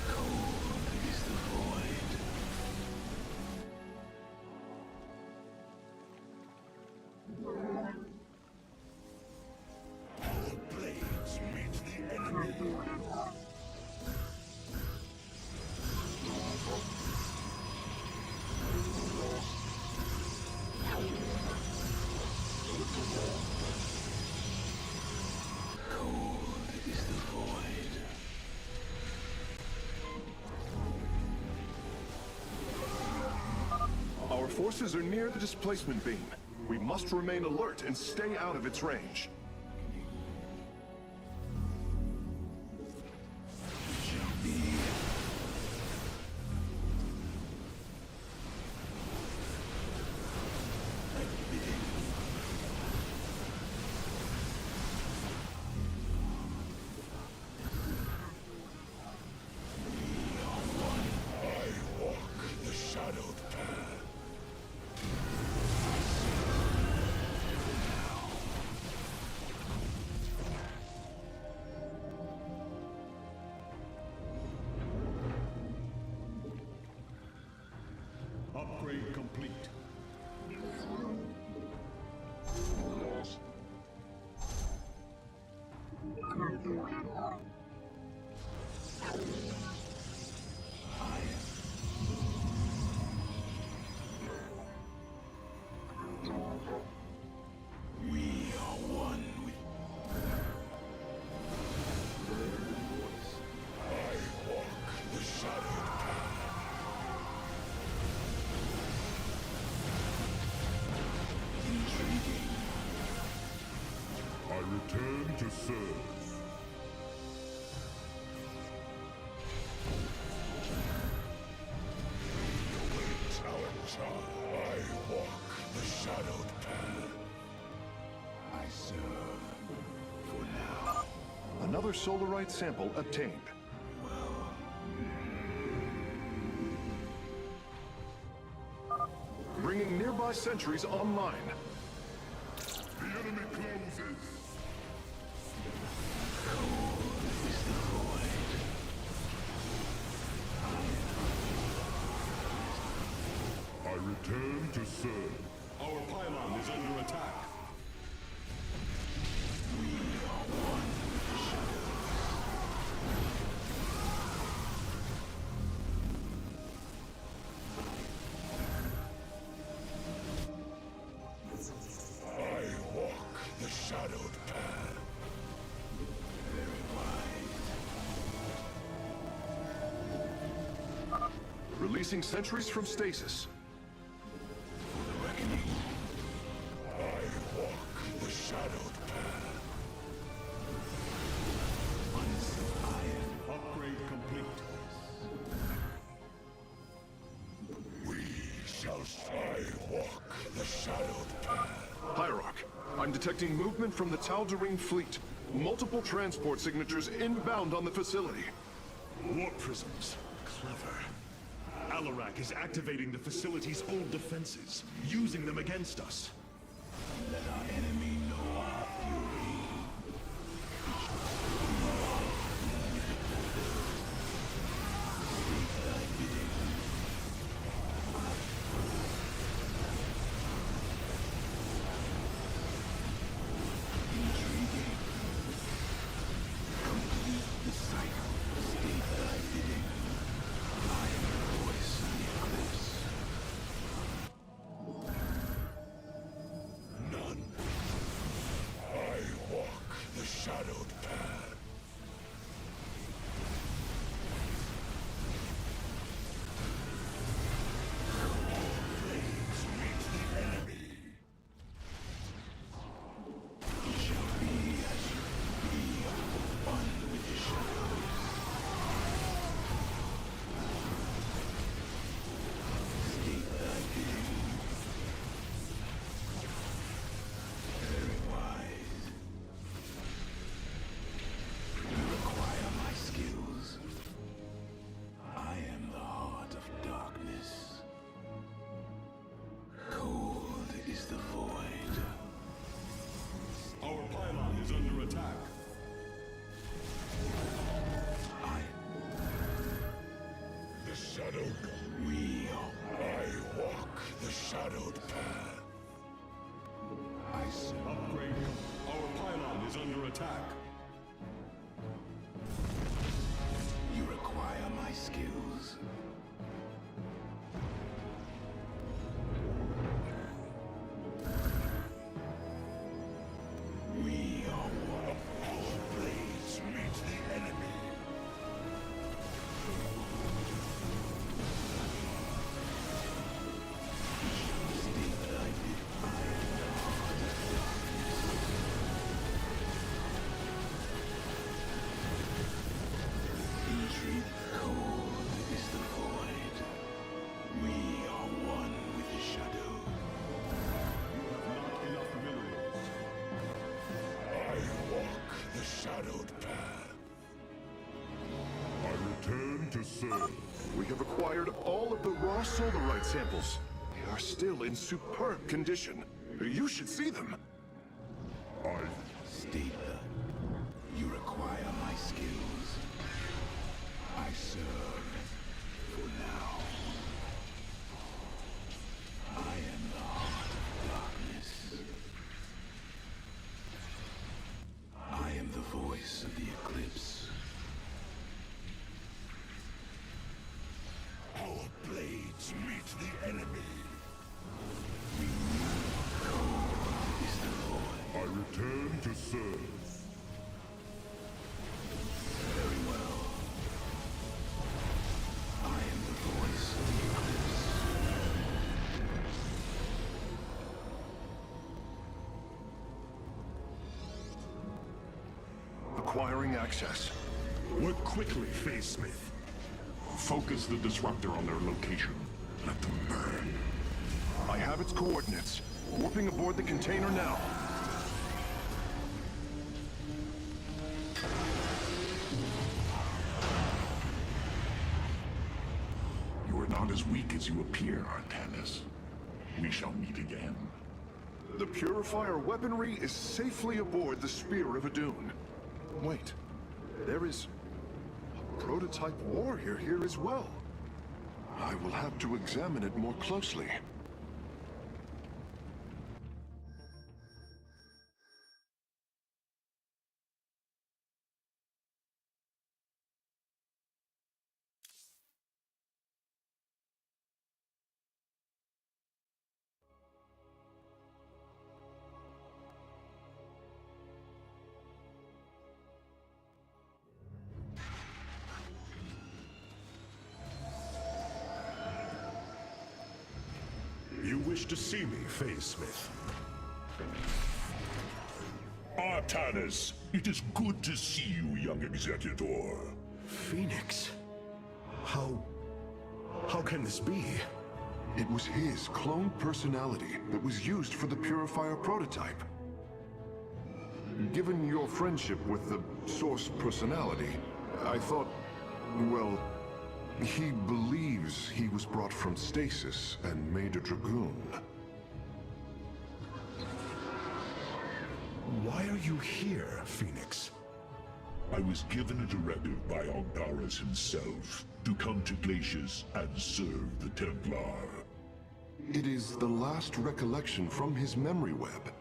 Cold is the void. Our blades meet the enemy. Cold is the void. Our forces are near the displacement beam. We must remain alert and stay out of its range. Shall be. Like bidding. I walk the shadowed path. Return to serve. I walk the shadowed path. I serve for now. Another solarite sample obtained. Bringing nearby sentries online. The enemy closes. I return to serve. Our pylon is under attack. I walk the shadowed path. Releasing sentries from stasis. I walk the shadowed path. Upgrade complete. We shall. I walk the shadowed path. Hierarch, I'm detecting movement from the Tal'Darim fleet. Multiple transport signatures inbound on the facility. Warp prisms. Clever. Alarak is activating the facility's old defenses, using them against us. Let our enemy know our fury. Shadowed path. Flames meet the enemy. It shall be as we are one with the shadows. State thy bidding. Very wise. I am the heart of darkness. Cold is the void. Our pylon is under attack. The shadowed. I walk the shadowed path. I serve. Upgrade. Our pylon is under attack. You require my skills. We are one. Our blades meet the enemy. Shadowed path. I return to serve. We have acquired all of the raw solarite samples. They are still in superb condition. You should see them. State that you require my skills. I serve for now. I am the heart of darkness. I am the voice of the return to serve. Very well. I am the voice of the others. Acquiring access. Work quickly, Smith. Focus the disruptor on their location. Let them burn. I have its coordinates. Warping aboard the container now. You are not as weak as you appear, Artanis. We shall meet again. The Purifier weaponry is safely aboard the Spear of Adun. Wait, there is a prototype warrior here as well. I will have to examine it more closely. You wish to see me, Smith? Artanis, it is good to see you, young Executor. Phoenix? How can this be? It was his cloned personality that was used for the Purifier prototype. Given your friendship with the Source personality, I thought, well, he believes he was brought from stasis and made a Dragoon. Why are you here, Phoenix? I was given a directive by Aldaris himself to come to Glacius and serve the Templar. It is the last recollection from his memory web.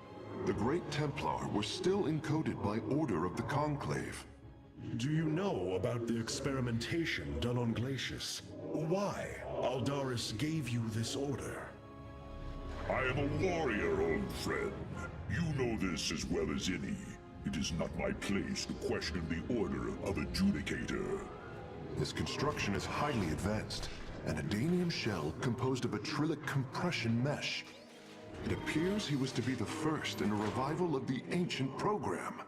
The Great Templar were still encoded by order of the Conclave. Do you know about the experimentation done on Glacius? Why Aldaris gave you this order? I am a warrior, old friend. You know this as well as any. It is not my place to question the order of Adjudicator. His construction is highly advanced. An Adanium shell composed of acrylic compression mesh. It appears he was to be the first in a revival of the ancient program.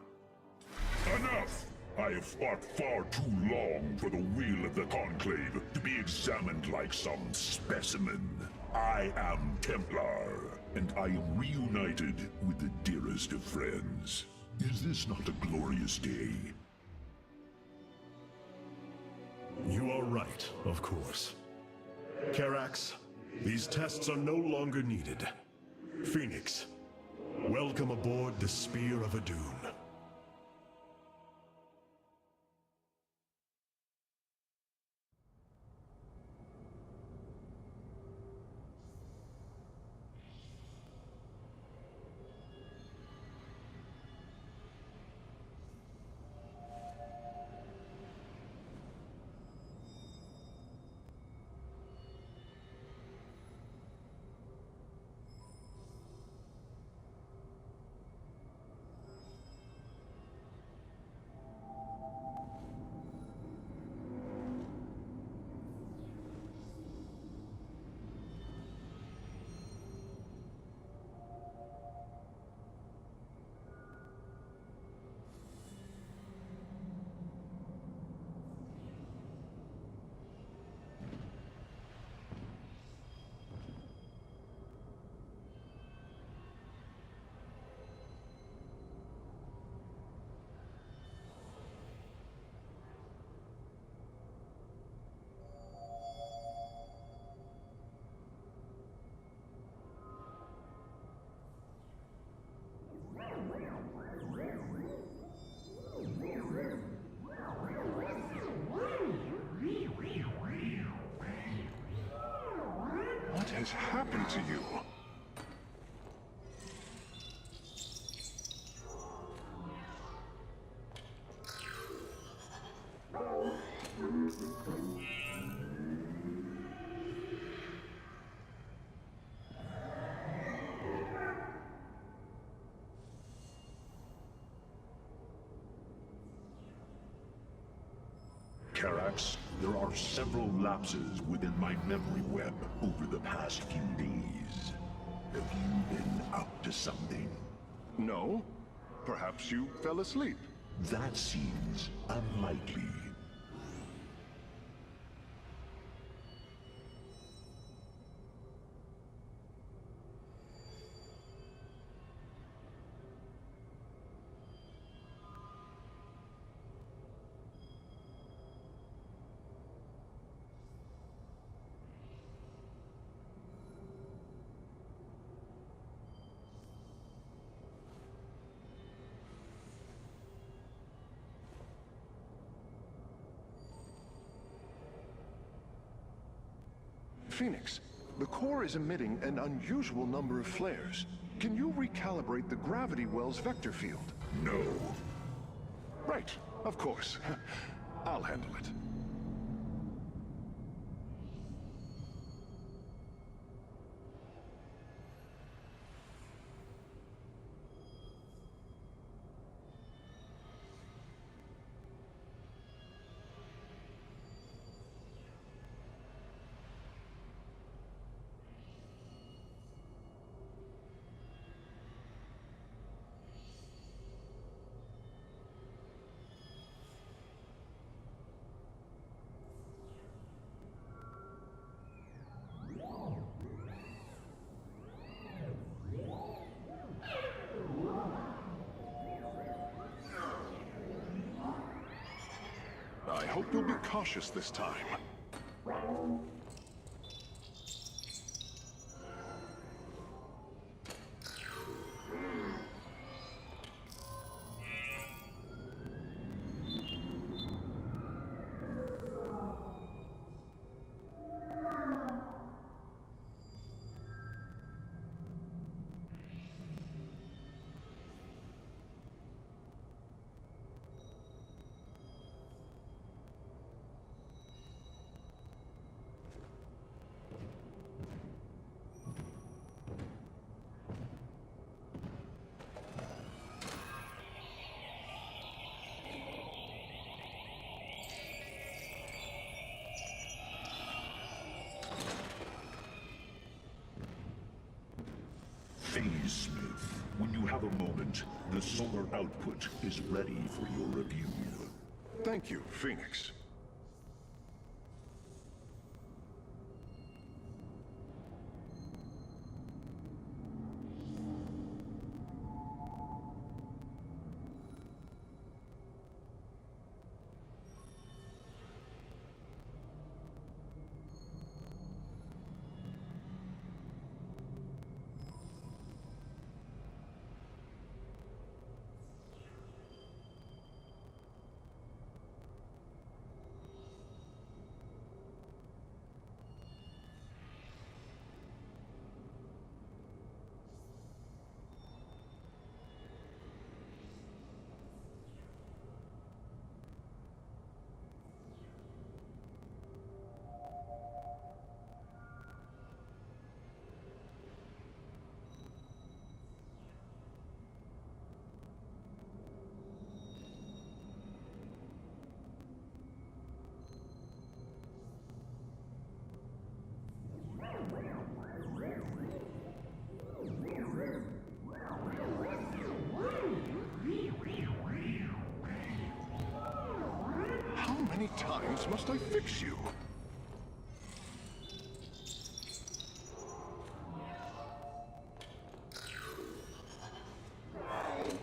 Enough! I have fought far too long for the will of the Conclave to be examined like some specimen. I am Templar, and I am reunited with the dearest of friends. Is this not a glorious day? You are right, of course. Karax, these tests are no longer needed. Phoenix, welcome aboard the Spear of Adun. What has happened to you? Karax. There are several lapses within my memory web over the past few days. Have you been up to something? No. Perhaps you fell asleep. That seems unlikely. Phoenix, the core is emitting an unusual number of flares. Can you recalibrate the gravity well's vector field? No. Right, of course. I'll handle it. I hope you'll be cautious this time. Smith, when you have a moment, the solar output is ready for your review. Thank you, Phoenix. How many times must I fix you?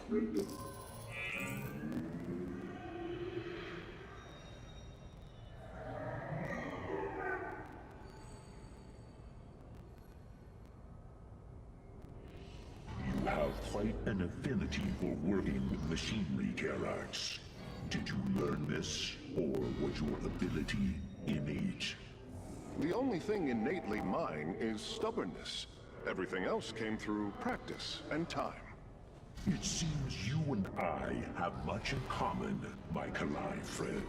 You have quite an affinity for working with machinery, Karax. Did you learn this, or was your ability innate? The only thing innately mine is stubbornness. Everything else came through practice and time. It seems you and I have much in common, my Kalai friend.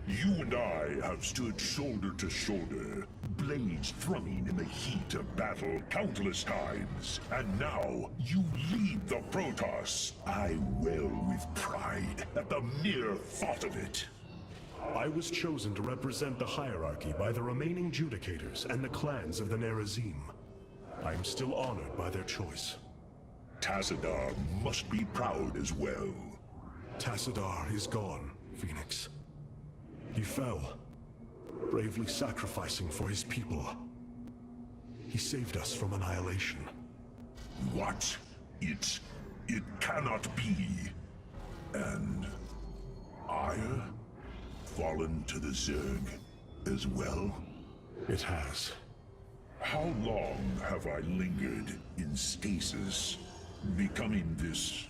You and I have stood shoulder to shoulder, blades thrumming in the heat of battle countless times. And now, you lead the protoss. I wail with pride at the mere thought of it. I was chosen to represent the hierarchy by the remaining Judicators and the clans of the Nerazim. I am still honored by their choice. Tassadar must be proud as well. Tassadar is gone, Phoenix. He fell, bravely sacrificing for his people. He saved us from annihilation. What? It cannot be. And Ire? Fallen to the Zerg as well? It has. How long have I lingered in stasis, becoming this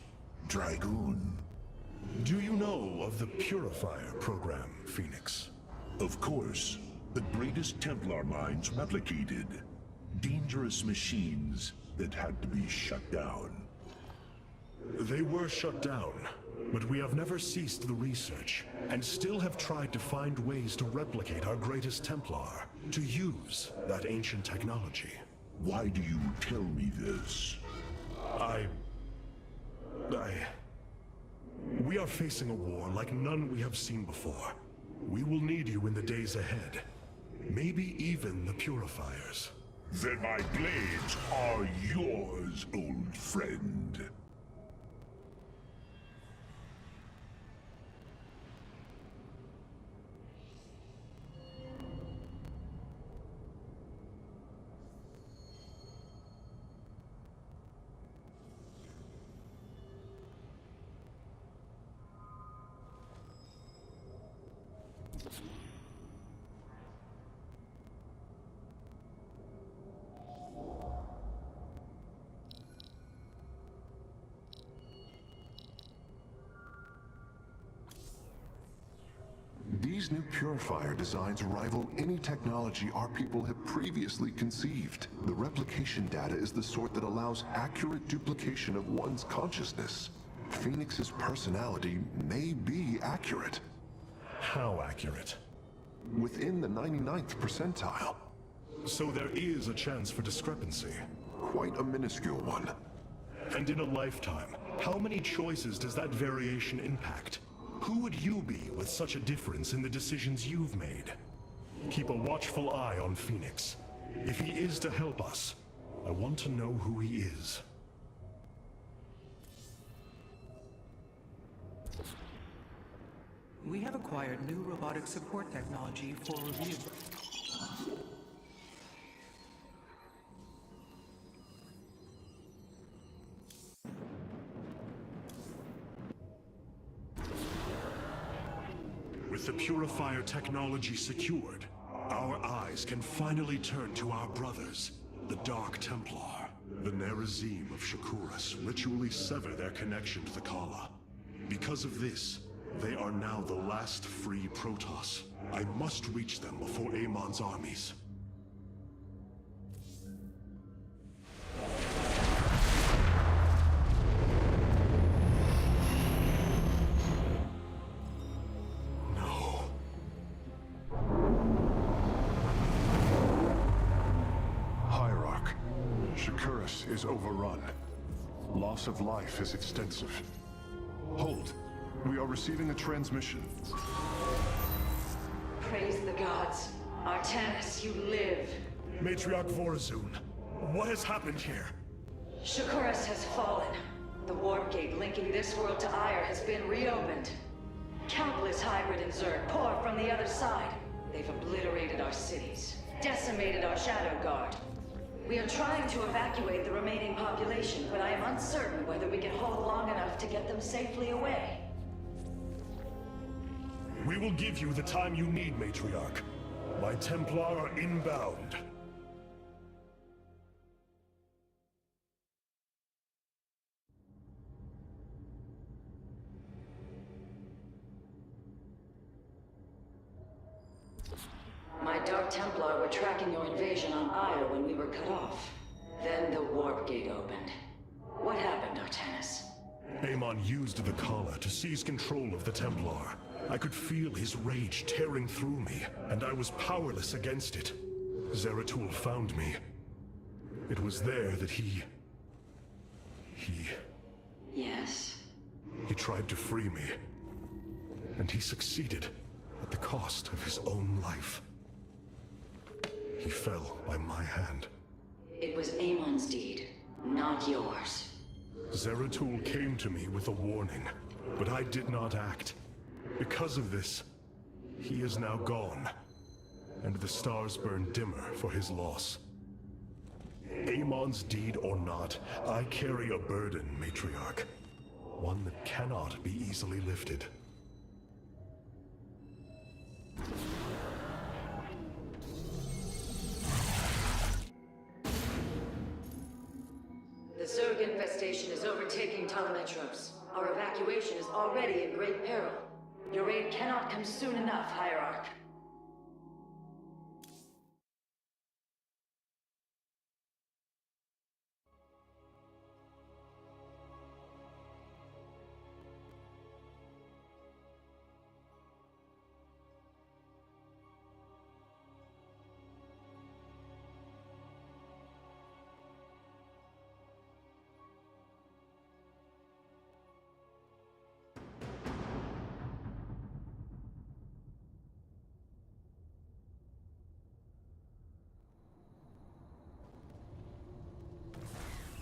Dragoon? Do you know of the Purifier program, Phoenix? Of course. The greatest Templar minds replicated. Dangerous machines that had to be shut down. They were shut down, but we have never ceased the research, and still have tried to find ways to replicate our greatest Templar, to use that ancient technology. Why do you tell me this? We are facing a war like none we have seen before. We will need you in the days ahead. Maybe even the Purifiers. Then my blades are yours, old friend. These new purifier designs rival any technology our people have previously conceived. The replication data is the sort that allows accurate duplication of one's consciousness. Phoenix's personality may be accurate. How accurate? Within the 99th percentile. So there is a chance for discrepancy. Quite a minuscule one. And in a lifetime, how many choices does that variation impact? Who would you be with such a difference in the decisions you've made? Keep a watchful eye on Phoenix. If he is to help us, I want to know who he is. We have acquired new robotic support technology for review. With the Purifier technology secured, our eyes can finally turn to our brothers, the Dark Templar. The Nerazim of Shakuras ritually sever their connection to the Kala. Because of this, they are now the last free protoss. I must reach them before Amon's armies. Is overrun. Loss of life is extensive. Hold. We are receiving a transmission. Praise the gods. Artanis, you live. Matriarch Vorazun, what has happened here? Shakuras has fallen. The warp gate linking this world to Ire has been reopened. Countless hybrid and Zerg pour from the other side. They've obliterated our cities, decimated our Shadow Guard. We are trying to evacuate the remaining population, but I am uncertain whether we can hold long enough to get them safely away. We will give you the time you need, Matriarch. My Templar are inbound. My Dark Templar were tracking your invasion on Ire when we were cut off. Then the warp gate opened. What happened, Artanis? Amon used the Kala to seize control of the Templar. I could feel his rage tearing through me, and I was powerless against it. Zeratul found me. It was there that he... Yes? He tried to free me. And he succeeded, at the cost of his own life. He fell by my hand. It was Amon's deed, not yours. Zeratul came to me with a warning, but I did not act. Because of this, he is now gone, and the stars burn dimmer for his loss. Amon's deed or not, I carry a burden, Matriarch. One that cannot be easily lifted. The Zerg infestation is overtaking Telemetros. Our evacuation is already in great peril. Your aid cannot come soon enough, Hierarch.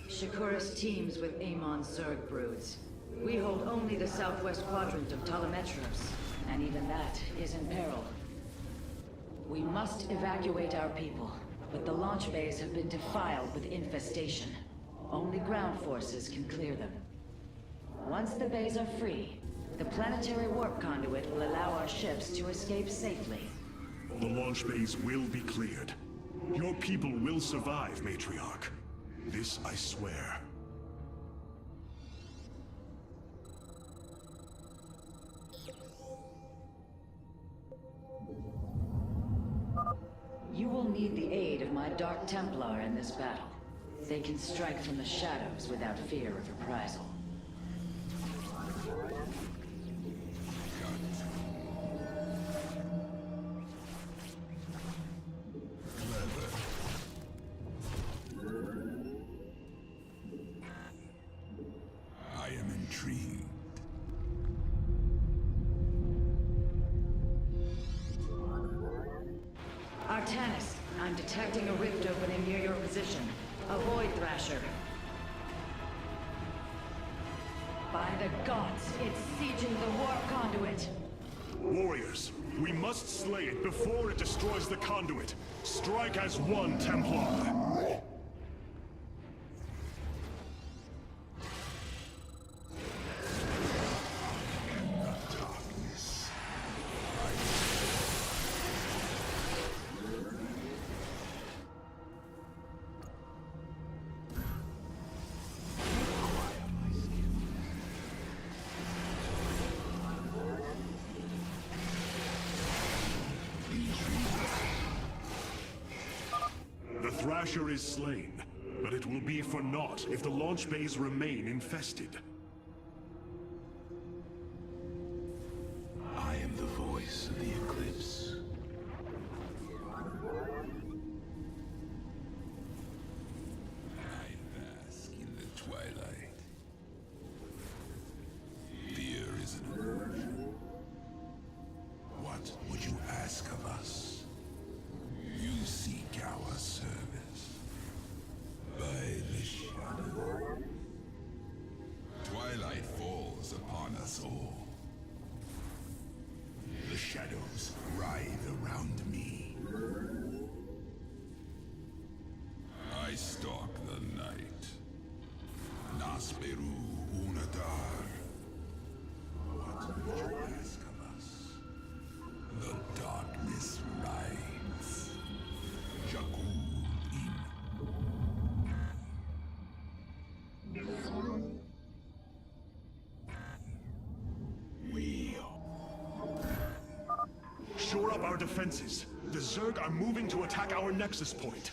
Shakuras teams with Amon's Zerg broods. We hold only the southwest quadrant of Telemetros, and even that is in peril. We must evacuate our people, but the launch bays have been defiled with infestation. Only ground forces can clear them. Once the bays are free, the planetary warp conduit will allow our ships to escape safely. The launch bays will be cleared. Your people will survive, Matriarch. This I swear. You will need the aid of my Dark Templar in this battle. They can strike from the shadows without fear of reprisal. I am intrigued. Artanis, I'm detecting a rift opening near your position. Avoid Thrasher. By the gods, it's sieging the warp conduit. Warriors, we must slay it before it destroys the conduit. Strike as one, Templar. The Thrasher is slain, but it will be for naught if the launch bays remain infested. I am the voice of the Eclipse. I bask in the twilight. Fear is an illusion. What would you ask of us? You seek our service. By the shadow. Twilight falls upon us all. The shadows writhe around me. I stalk the night. Nasperu Unadar. What would you ask of us? The darkness rides. Jakul in. Shore up our defenses. The Zerg are moving to attack our nexus point.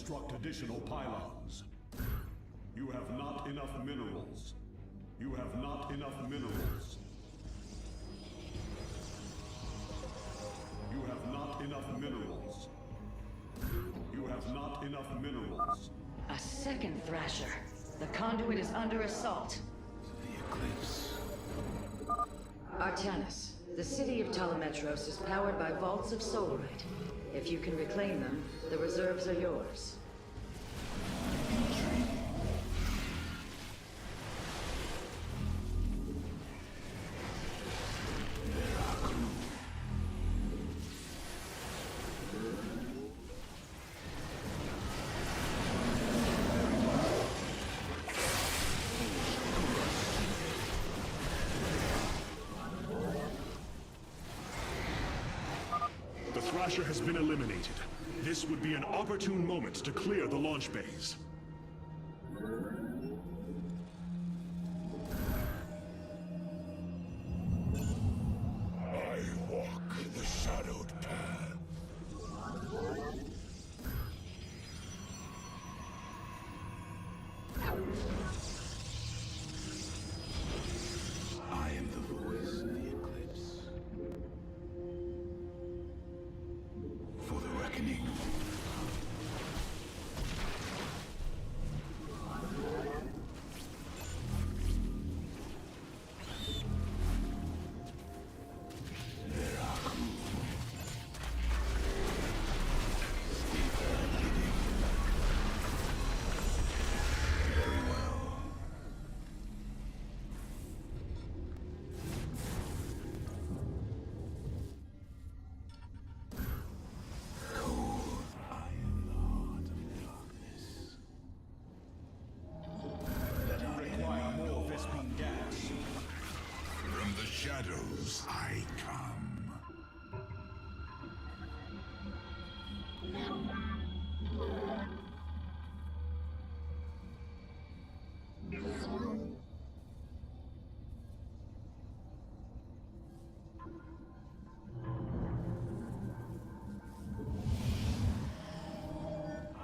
construct additional pylons. You have not enough minerals. You have not enough minerals. You have not enough minerals. You have not enough minerals. A second Thrasher. The conduit is under assault. The Eclipse. Artanis, the city of Telemetros is powered by vaults of solarite. If you can reclaim them, the reserves are yours. The Thrasher has been eliminated. This would be an opportune moment to clear the launch bays. I walk the shadowed path. I am the voice of the Eclipse. For the reckoning. From the shadows I come.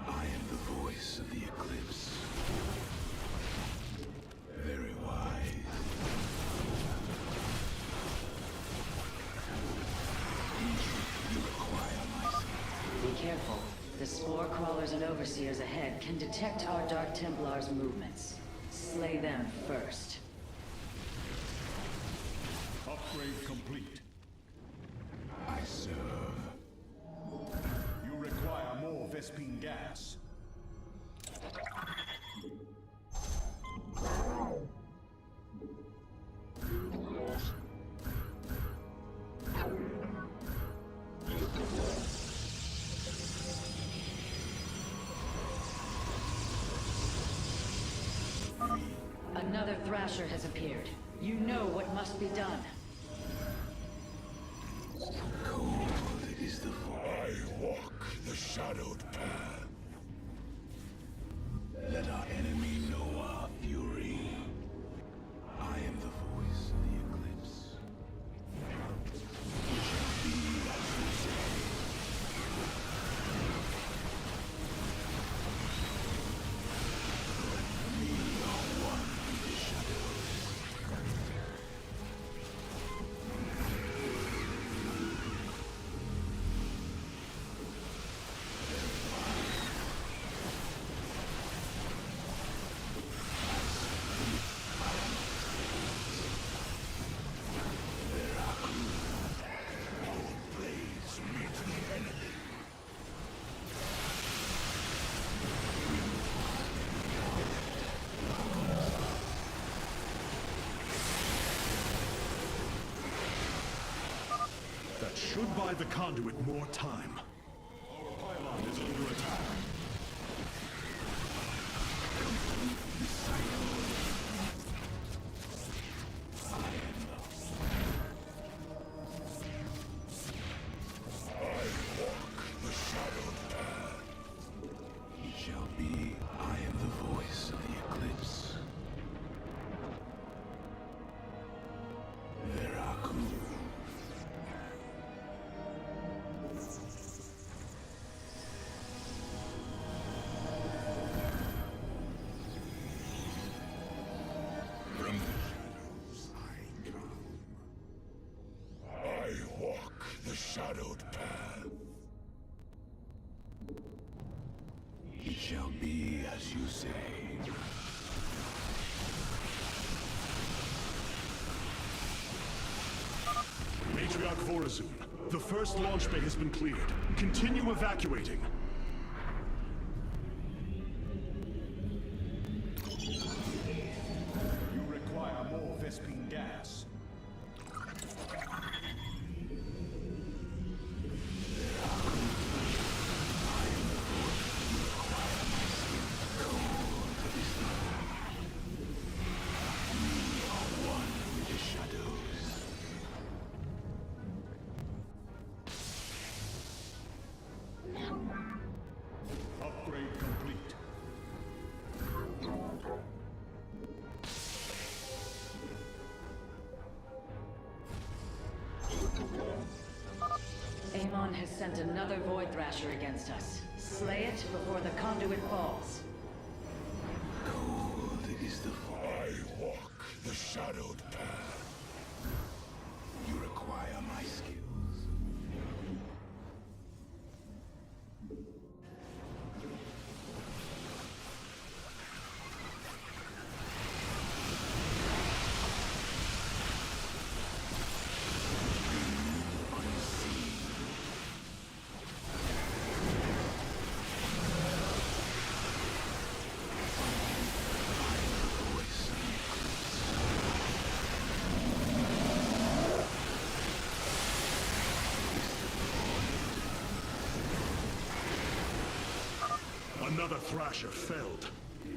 I am the voice of the Eclipse. Very wise. You require my skill. Be careful. The spore crawlers and overseers ahead can detect our Dark Templars' movements. Slay them first. Upgrade complete. I serve. You require more Vespine gas. Another Thrasher has appeared. You know what must be done. Cold is the voice. I walk the shadowed path. Let our enemy know our fury. I am the voice of the Eclipse. It shall be as you say. We are one with the shadows. That should buy the conduit more time. Our pylon is under attack. The shadowed path. It shall be. I am the voice of the Eclipse. Veraku. shadowed path. It shall be as you say. Matriarch Vorazun, the first launch bay has been cleared. Continue evacuating. You require more Vespene gas. Upgrade complete. Amon has sent another Void Thrasher against us. Slay it before the conduit falls. Cold is the I walk the shadowed path. You require my skills. Another Thrasher felled.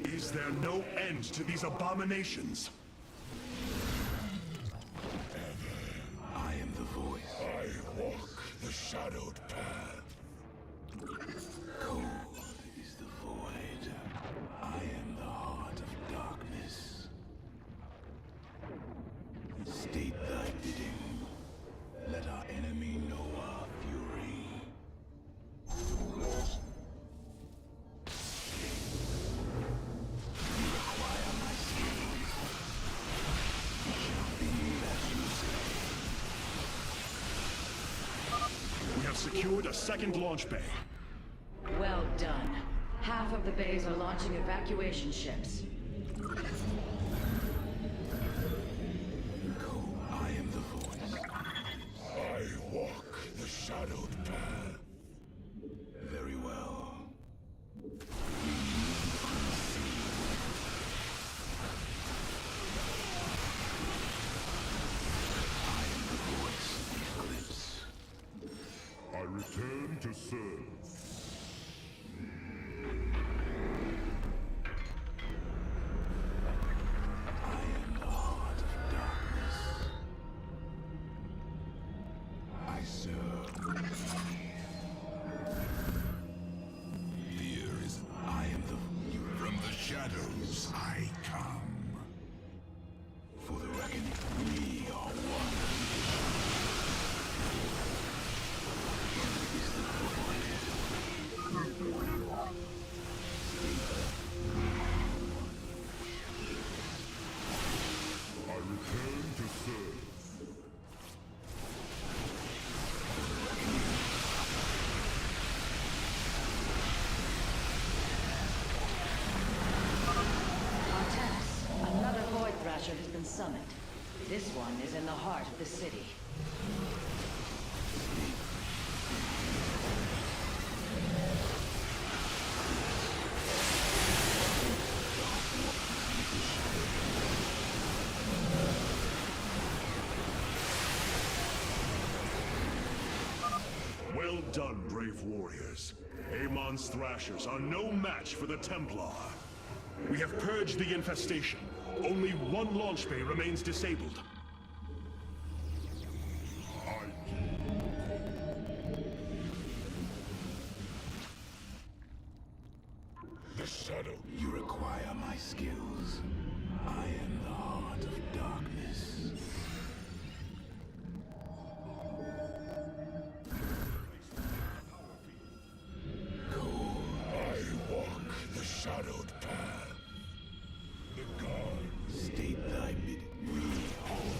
Is there no end to these abominations? I am the voice. I walk the shadowed path. Cold is the void. I am the heart of darkness. State thy bidding. Let our enemy know our fury. You require my skills. It shall be as you say. We have secured a second launch bay. Well done. Half of the bays are launching evacuation ships. I am the voice. I walk the shadowed path. Very well. I am the voice of the eclipse. I return to serve. I am the heart of darkness. I serve. Fear is. I am the. From the shadows I come. For the reckoning, we are one. Is the I return to serve. Artanis, another Void Thrasher has been summoned. This one is in the heart of the city. Well done, brave warriors. Amon's Thrashers are no match for the Templar. We have purged the infestation. Only one launch bay remains disabled. The shadow. You require my skills. I am the heart of darkness. I walk the shadowed path. The gods state thy bidding. We hold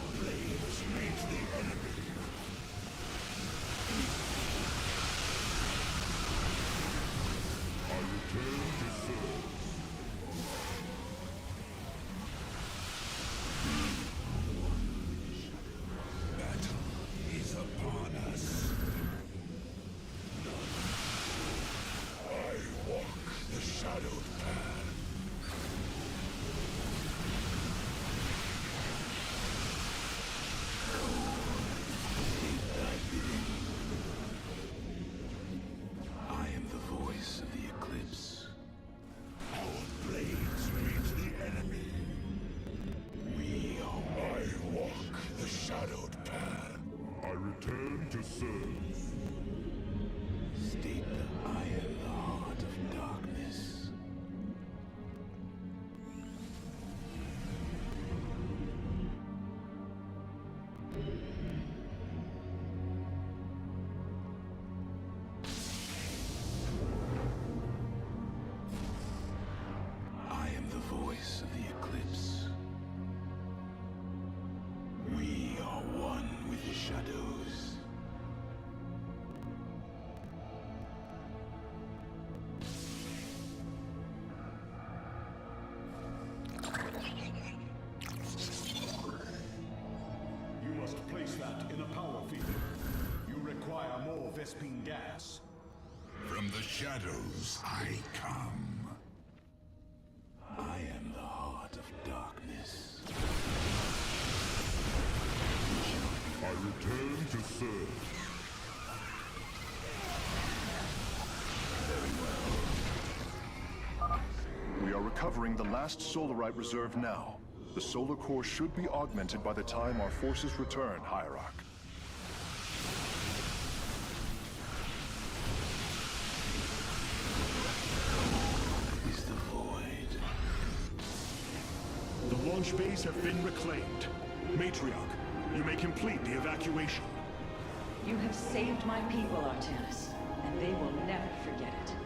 about Pan. I return to serve. State that I am the heart of darkness. I am the voice of the eclipse. We are one with the shadows. You must place that in a power field. You require more Vespene gas. From the shadows I come. I am the heart of darkness. I return to serve. We are recovering the last Solarite reserve now. The solar core should be augmented by the time our forces return, Hierarch. Is the void. The launch bays have been reclaimed. Matriarch, you may complete the evacuation. You have saved my people, Artanis, and they will never forget it.